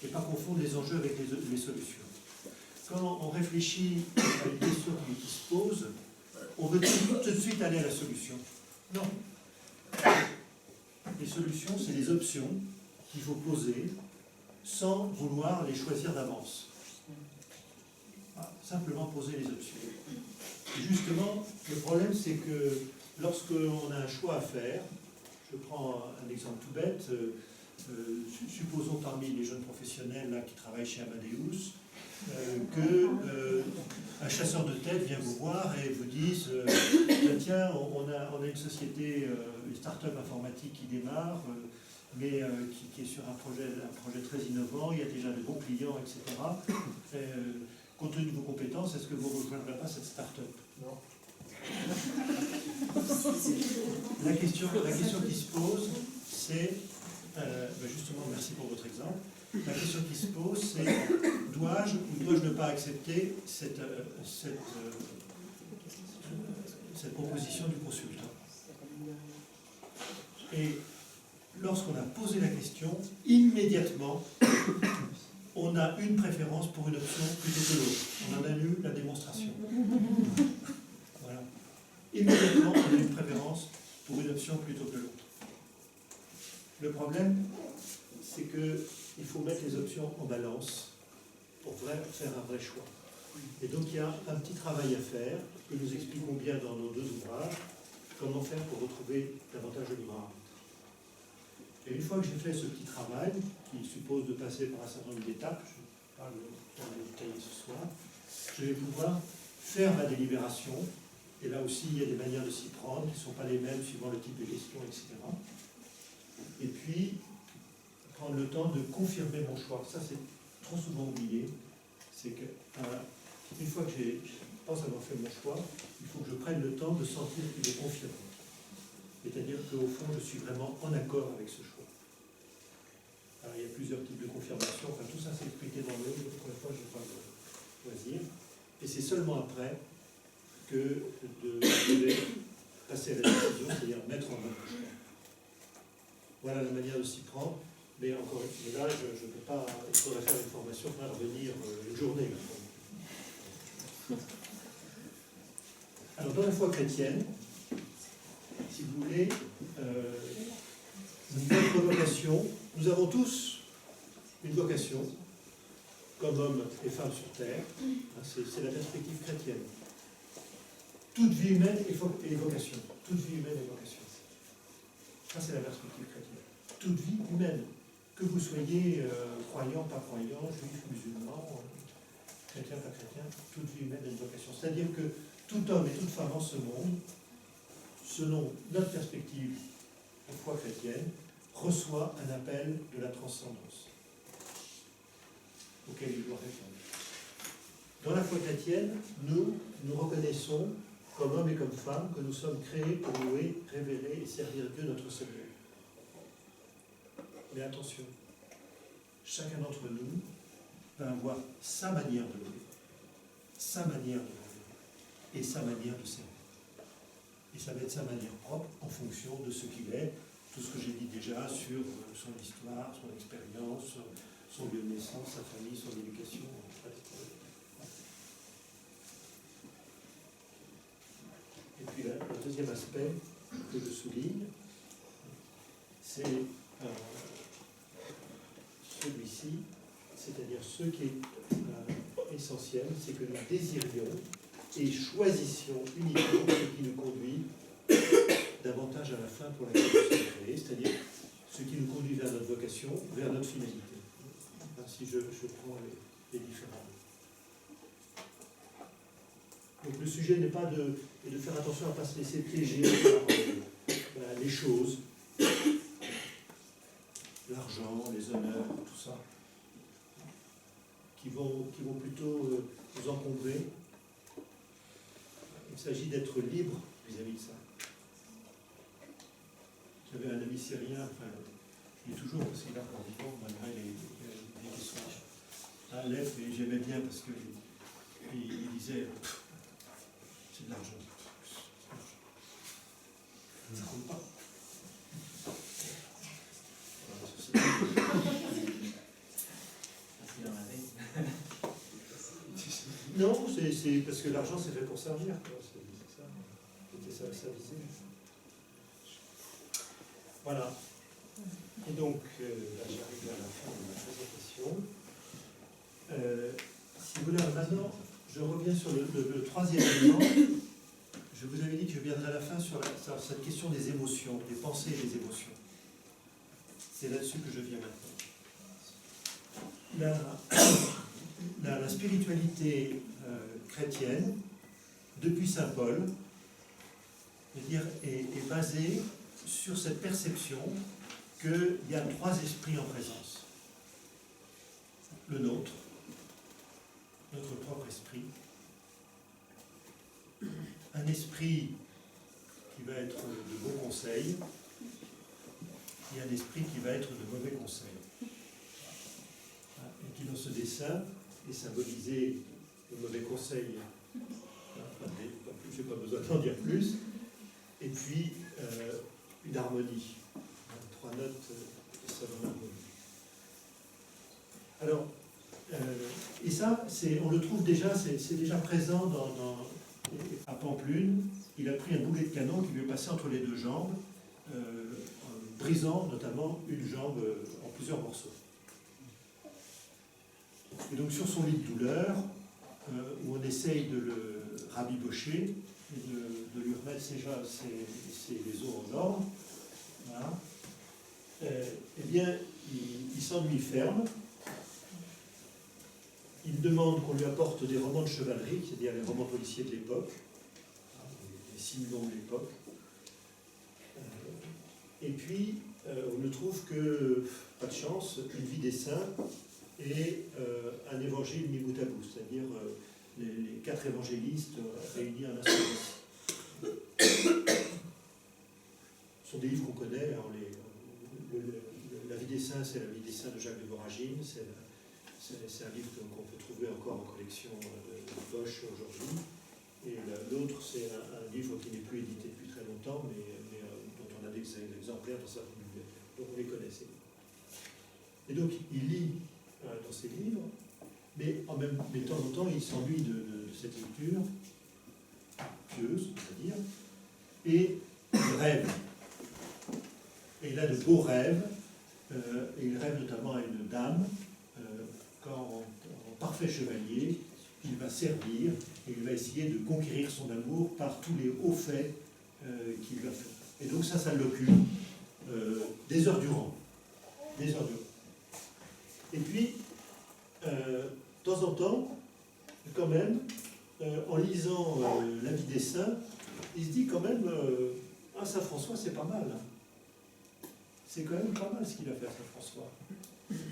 Et pas confondre les enjeux avec les solutions. Quand on réfléchit à une question qui se pose, on veut tout de suite aller à la solution. Non. Les solutions, c'est les options qu'il faut poser sans vouloir les choisir d'avance. Simplement poser les options. Et justement, le problème, c'est que lorsqu'on a un choix à faire, je prends un exemple tout bête, supposons parmi les jeunes professionnels là, qui travaillent chez Amadeus, qu'un chasseur de tête vient vous voir et vous dise tiens, on a une société, une start-up informatique qui démarre, mais qui est sur un projet très innovant, il y a déjà de bons clients, etc. Compte tenu de vos compétences, est-ce que vous ne rejoindrez pas cette start-up? Non. La question qui se pose, c'est, justement, merci pour votre exemple, la question qui se pose, c'est dois-je ou dois-je ne pas accepter cette proposition du consultant? Et lorsqu'on a posé la question, immédiatement, on a une préférence pour une option plutôt que l'autre. On en a eu la démonstration. Voilà. Immédiatement, on a une préférence pour une option plutôt que l'autre. Le problème, c'est qu'il faut mettre les options en balance pour faire un vrai choix. Et donc, il y a un petit travail à faire, que nous expliquons bien dans nos 2 ouvrages, comment faire pour retrouver davantage de libre. Et une fois que j'ai fait ce petit travail, qui suppose de passer par un certain nombre d'étapes, je ne vais pas le détailler ce soir, je vais pouvoir faire ma délibération, et là aussi il y a des manières de s'y prendre, qui ne sont pas les mêmes suivant le type de question, etc. Et puis, prendre le temps de confirmer mon choix. Ça, c'est trop souvent oublié. C'est que, une fois que je pense avoir fait mon choix, il faut que je prenne le temps de sentir qu'il est confirmé. C'est-à-dire qu'au fond, je suis vraiment en accord avec ce choix. Alors, il y a plusieurs types de confirmation. Enfin, tout ça, c'est expliqué dans le livre. Pour la fois, je ne vais pas le choisir. Et c'est seulement après que de passer à la décision, c'est-à-dire mettre en œuvre le choix. Voilà la manière de s'y prendre. Mais encore une fois, là, je ne peux pas. Il faudrait faire une formation pour revenir une journée. Alors, dans la foi chrétienne, si vous voulez, notre vocation, nous avons tous une vocation, comme hommes et femmes sur terre, c'est la perspective chrétienne. Toute vie humaine est vocation. Toute vie humaine est vocation. Ça, c'est la perspective chrétienne. Toute vie humaine, que vous soyez croyant, pas croyant, juif, musulman, chrétien, pas chrétien, toute vie humaine est une vocation. C'est-à-dire que tout homme et toute femme en ce monde, selon notre perspective de foi chrétienne, reçoit un appel de la transcendance auquel il doit répondre. Dans la foi chrétienne, nous reconnaissons, comme hommes et comme femmes, que nous sommes créés pour louer, révérer et servir Dieu notre Seigneur. Mais attention, chacun d'entre nous va avoir sa manière de louer, sa manière de révérer et sa manière de servir. Et ça va être sa manière propre en fonction de ce qu'il est, tout ce que j'ai dit déjà sur son histoire, son expérience, son lieu de naissance, sa famille, son éducation. Et puis là, le deuxième aspect que je souligne, c'est celui-ci, c'est-à-dire ce qui est essentiel, c'est que nous désirions et choisissions uniquement ce qui nous conduit davantage à la fin pour laquelle nous sommes créés, c'est-à-dire ce qui nous conduit vers notre vocation, vers notre finalité. Si je prends les différents. Donc le sujet n'est pas de faire attention à ne pas se laisser piéger par les choses, l'argent, les honneurs, tout ça, qui vont plutôt nous encombrer. Il s'agit d'être libre vis-à-vis de ça. J'avais un ami syrien, enfin, je dis toujours parce qu'il est encore vivant, malgré les questions à Alep, et j'aimais bien parce qu'il disait c'est de l'argent. Ça ne compte pas. Non, c'est parce que l'argent c'est fait pour servir, quoi. C'est ça. C'était ça, ça visait. Voilà. Et donc, là j'arrive à la fin de ma présentation. Si vous voulez, maintenant, je reviens sur le troisième élément. Je vous avais dit que je viendrai à la fin sur cette question des émotions, des pensées et des émotions. C'est là-dessus que je viens maintenant. La spiritualité chrétienne, depuis saint Paul, je veux dire, est basée sur cette perception qu'il y a trois esprits en présence. Le nôtre, notre propre esprit, un esprit qui va être de bons conseils et un esprit qui va être de mauvais conseils. Et qui dans ce dessin est symbolisé le mauvais conseil. Je n'ai pas besoin d'en dire plus. Et puis une harmonie. Trois notes qui sont en harmonie. Alors, et ça, on le trouve déjà, c'est déjà présent à Pampelune. Il a pris un boulet de canon qui lui est passé entre les deux jambes, en brisant notamment une jambe en plusieurs morceaux. Et donc sur son lit de douleur, où on essaye de le rabibocher, et de lui remettre les os en ordre, voilà. Eh bien, il s'ennuie ferme. Il demande qu'on lui apporte des romans de chevalerie, c'est-à-dire les romans policiers de l'époque, les simulons de l'époque. Et puis, on ne trouve que, pas de chance, une vie des saints et un évangile mis bout à bout, c'est-à-dire les quatre évangélistes réunis en un seul récit. Ce sont des livres qu'on connaît. Alors la vie des saints, c'est la vie des saints de Jacques de Voragine. C'est un livre qu'on peut trouver encore en collection de Bosch aujourd'hui. Et l'autre, c'est un livre qui n'est plus édité depuis très longtemps, mais dont on a des exemplaires dans certaines bibliothèques. Donc on les connaît, ces livres. Et donc il lit dans ces livres, mais de temps en temps, il s'ennuie de cette lecture pieuse, c'est-à-dire, et il rêve. Et il a de beaux rêves, et il rêve notamment à une dame, en parfait chevalier, il va servir et il va essayer de conquérir son amour par tous les hauts faits qu'il va faire. Et donc ça l'occupe des heures durant. Des heures durant. Et puis, de temps en temps, quand même, en lisant la vie des saints, il se dit quand même, Saint François, c'est pas mal. Hein. C'est quand même pas mal ce qu'il a fait à Saint François.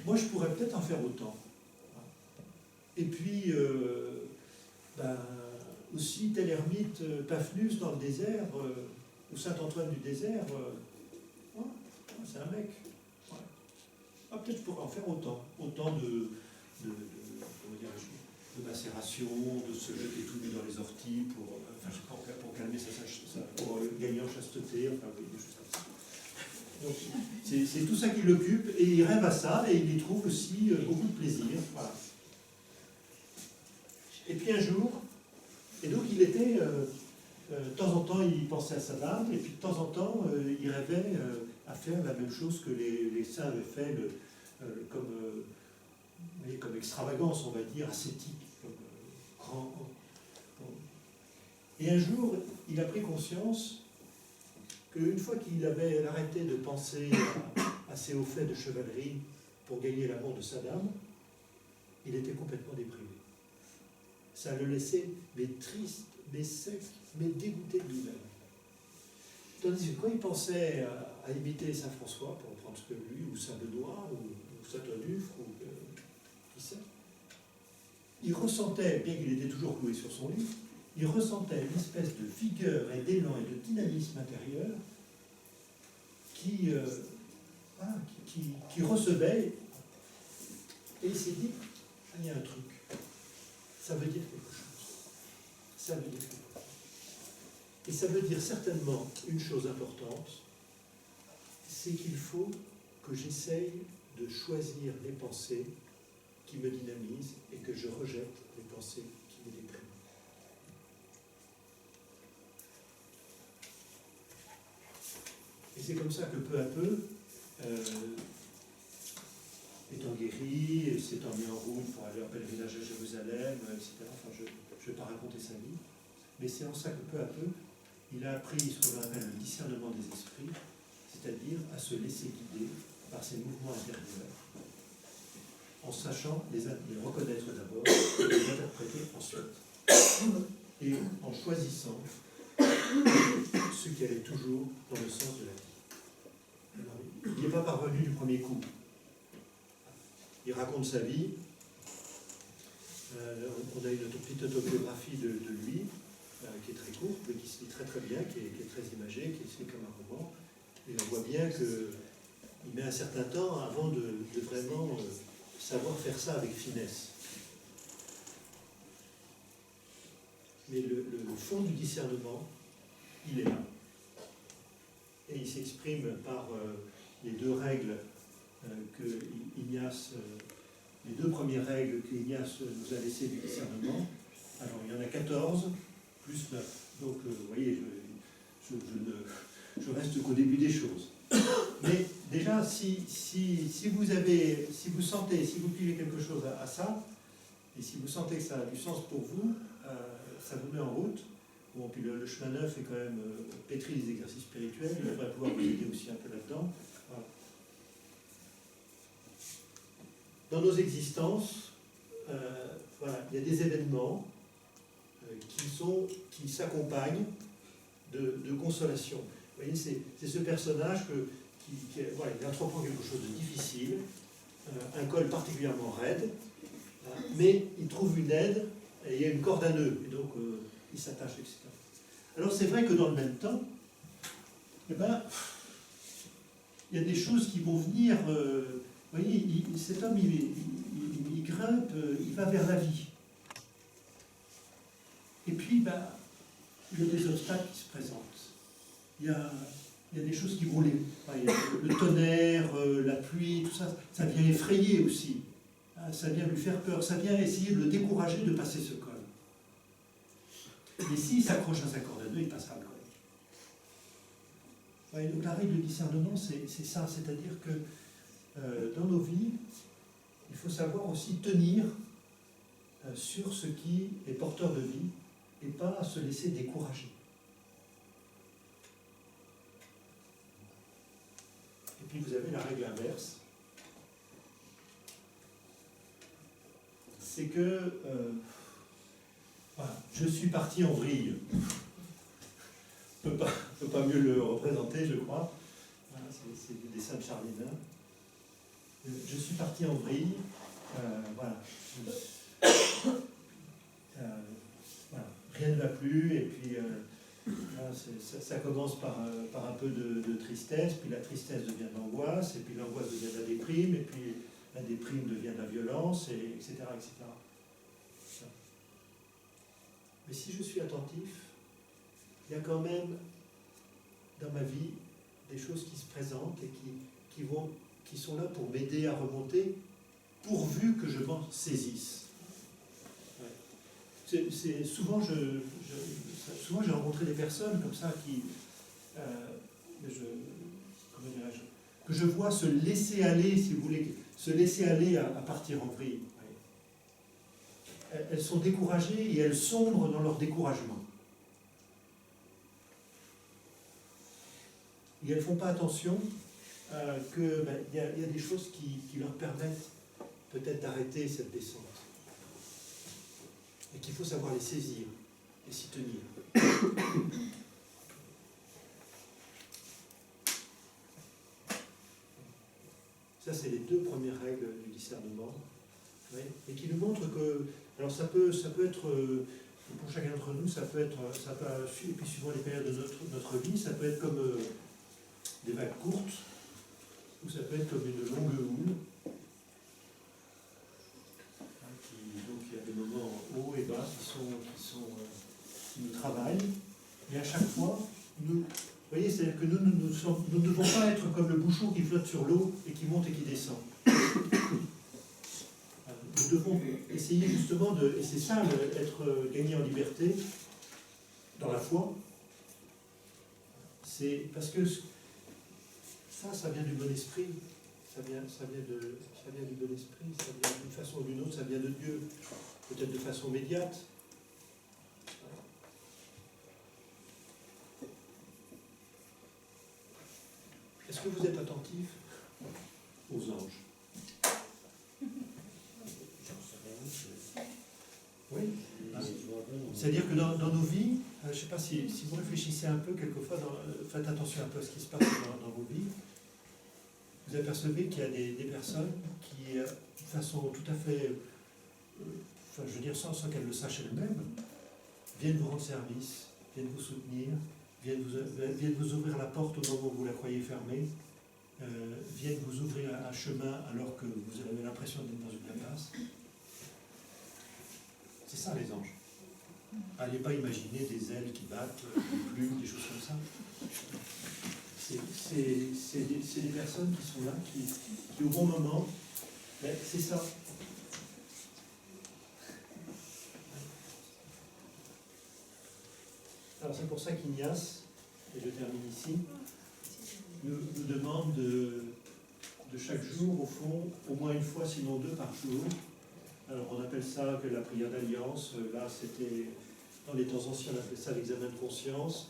Moi, je pourrais peut-être en faire autant. Et puis, aussi, tel ermite Paphnus dans le désert, ou Saint-Antoine du désert, c'est un mec. Ouais. Peut-être je pourrais en faire autant. Autant de macération, de se jeter tout nu dans les orties pour calmer pour gagner en chasteté, enfin, oui, des choses comme ça. Donc, c'est tout ça qui l'occupe, et il rêve à ça, et il y trouve aussi beaucoup de plaisir. Voilà. Et puis un jour, et donc il était, de temps en temps il pensait à sa dame, et puis de temps en temps il rêvait à faire la même chose que les saints avaient fait, comme extravagance, on va dire, ascétique, comme grand. Et un jour, il a pris conscience qu'une fois qu'il avait arrêté de penser à ses hauts faits de chevalerie pour gagner l'amour de sa dame, il était complètement déprimé. Ça le laissait, mais triste, mais sec, mais dégoûté de lui-même. Tandis que quand il pensait à imiter Saint François, pour reprendre ce que lui, ou Saint Benoît, ou Saint Onufre, ou qui sait, il ressentait, bien qu'il était toujours cloué sur son lit, il ressentait une espèce de vigueur et d'élan et de dynamisme intérieur qui recevait, et il s'est dit, il y a un truc. Ça veut dire quelque chose. Ça veut dire quelque chose. Et ça veut dire certainement une chose importante, c'est qu'il faut que j'essaye de choisir les pensées qui me dynamisent et que je rejette les pensées qui me découragent. c'est comme ça que peu à peu, étant guéri, s'étant mis en route pour aller en pèlerinage à Jérusalem, etc. Enfin, je ne vais pas raconter sa vie, mais c'est en ça que peu à peu, il a appris ce qu'on appelle le discernement des esprits, c'est-à-dire à se laisser guider par ses mouvements intérieurs, en sachant les reconnaître d'abord et les interpréter ensuite, et en choisissant ce qui allait toujours dans le sens de la vie. Alors, il n'est pas parvenu du premier coup. Il raconte sa vie. On a une petite autobiographie de lui, qui est très courte, mais qui se lit très très bien, qui est très imagée, qui se lit comme un roman. Et on voit bien qu'il met un certain temps avant de vraiment savoir faire ça avec finesse. Mais le fond du discernement, il est là. Et il s'exprime par les deux règles que Ignace, les deux premières règles qu'Ignace nous a laissées du discernement. Alors il y en a 14, plus 9. Donc vous voyez, je reste qu'au début des choses. Mais déjà, si vous sentez, si vous pivez quelque chose à ça, et si vous sentez que ça a du sens pour vous, ça vous met en route. Bon, puis le chemin neuf est quand même pétri des exercices spirituels, il devrait pouvoir vous aider aussi un peu là-dedans. Voilà. Dans nos existences, voilà, il y a des événements qui s'accompagnent de consolation. Vous voyez, c'est ce personnage voilà, il entreprend quelque chose de difficile, un col particulièrement raide, mais il trouve une aide, et il y a une corde à nœud, et donc il s'attache, etc. Alors c'est vrai que dans le même temps, eh ben, il y a des choses qui vont venir, vous voyez, cet homme, il grimpe, il va vers la vie. Et puis, ben, il y a des obstacles qui se présentent. Il y a des choses qui vont il y a le tonnerre, la pluie, tout ça, ça vient effrayer aussi. Ça vient lui faire peur, ça vient essayer de le décourager de passer ce col. Mais s'il s'accroche à sa corde à nœud, il passera le col. Ouais, donc la règle de discernement, c'est ça, c'est-à-dire que dans nos vies, il faut savoir aussi tenir sur ce qui est porteur de vie et pas se laisser décourager. Et puis vous avez la règle inverse. C'est que voilà, je suis parti en vrille. Je ne peux pas mieux le représenter, je crois. Voilà, c'est du dessin de Charlina. Je suis parti en vrille. Voilà. Voilà. Rien ne va plus. Et puis, voilà, ça commence par un peu de tristesse. Puis la tristesse devient de l'angoisse. Et puis l'angoisse devient de la déprime. Et puis la déprime devient de la violence, etc., etc. Mais si je suis attentif, il y a quand même dans ma vie des choses qui se présentent et qui sont là pour m'aider à remonter, pourvu que je m'en saisisse. Ouais. Souvent j'ai rencontré des personnes comme ça qui, que je vois se laisser aller, si vous voulez, se laisser aller à partir en vrille. Elles sont découragées et elles sombrent dans leur découragement. Et elles ne font pas attention qu'il y a des choses qui leur permettent peut-être d'arrêter cette descente. Et qu'il faut savoir les saisir et s'y tenir. Ça, c'est les deux premières règles du discernement. Oui, et qui nous montrent que, alors ça peut être, pour chacun d'entre nous, ça peut, et puis suivant les périodes de notre vie, ça peut être comme des vagues courtes, ou ça peut être comme une longue houle. Donc il y a des moments hauts et bas qui nous travaillent, et à chaque fois, vous voyez, c'est-à-dire que nous ne devons pas être comme le bouchon qui flotte sur l'eau et qui monte et qui descend. Nous devons essayer justement et c'est ça, être gagné en liberté dans la foi. C'est parce que Ça vient du bon esprit. Ça vient du bon esprit. Ça vient d'une façon ou d'une autre, ça vient de Dieu. Peut-être de façon médiate. Est-ce que vous êtes attentif aux anges? Oui. C'est-à-dire que dans nos vies, je ne sais pas si vous réfléchissez un peu, quelquefois, faites attention un peu à ce qui se passe dans vos vies, vous apercevez qu'il y a des personnes qui, de façon tout à fait, je veux dire sans qu'elles le sachent elles-mêmes, viennent vous rendre service, viennent vous soutenir, viennent vous ouvrir la porte au moment où vous la croyez fermée, viennent vous ouvrir un chemin alors que vous avez l'impression d'être dans une impasse. C'est ça les anges. Allez pas imaginer des ailes qui battent, des plumes, des choses comme ça. C'est des personnes qui sont là, qui au bon moment, ben, c'est ça. Alors c'est pour ça qu'Ignace, et je termine ici, nous demande de chaque jour, au fond, au moins une fois, sinon 2 par jour. Alors on appelle ça que la prière d'alliance, là c'était, dans les temps anciens on appelait ça l'examen de conscience,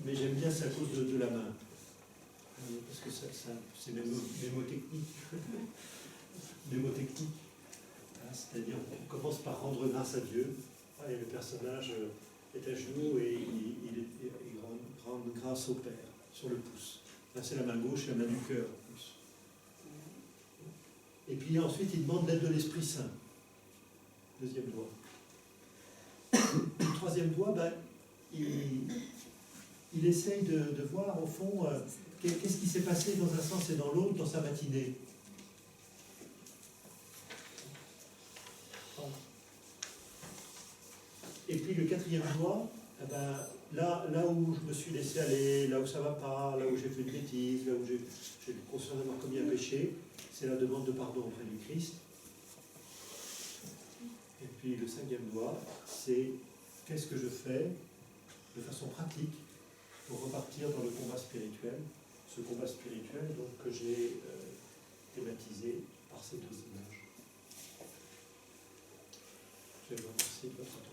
mais j'aime bien c'est à cause de la main, parce que c'est mémotechnique, mémotechnique, c'est-à-dire on commence par rendre grâce à Dieu, et le personnage est à genoux et il rend grâce au Père, sur le pouce. Là c'est la main gauche et la main du cœur en plus. Et puis ensuite, il demande l'aide de l'Esprit Saint. 2e doigt. Le 3e doigt, ben, il essaye de voir, au fond, qu'est-ce qui s'est passé dans un sens et dans l'autre dans sa matinée. Et puis le 4e doigt, eh ben, là où je me suis laissé aller, là où ça ne va pas, là où j'ai fait une bêtise, là où j'ai conscience d'avoir commis un péché, c'est la demande de pardon auprès du Christ. Et puis le 5e doigt, c'est qu'est-ce que je fais de façon pratique pour repartir dans le combat spirituel, ce combat spirituel donc, que j'ai thématisé par ces 2 images. Je vous remercie de votre attention.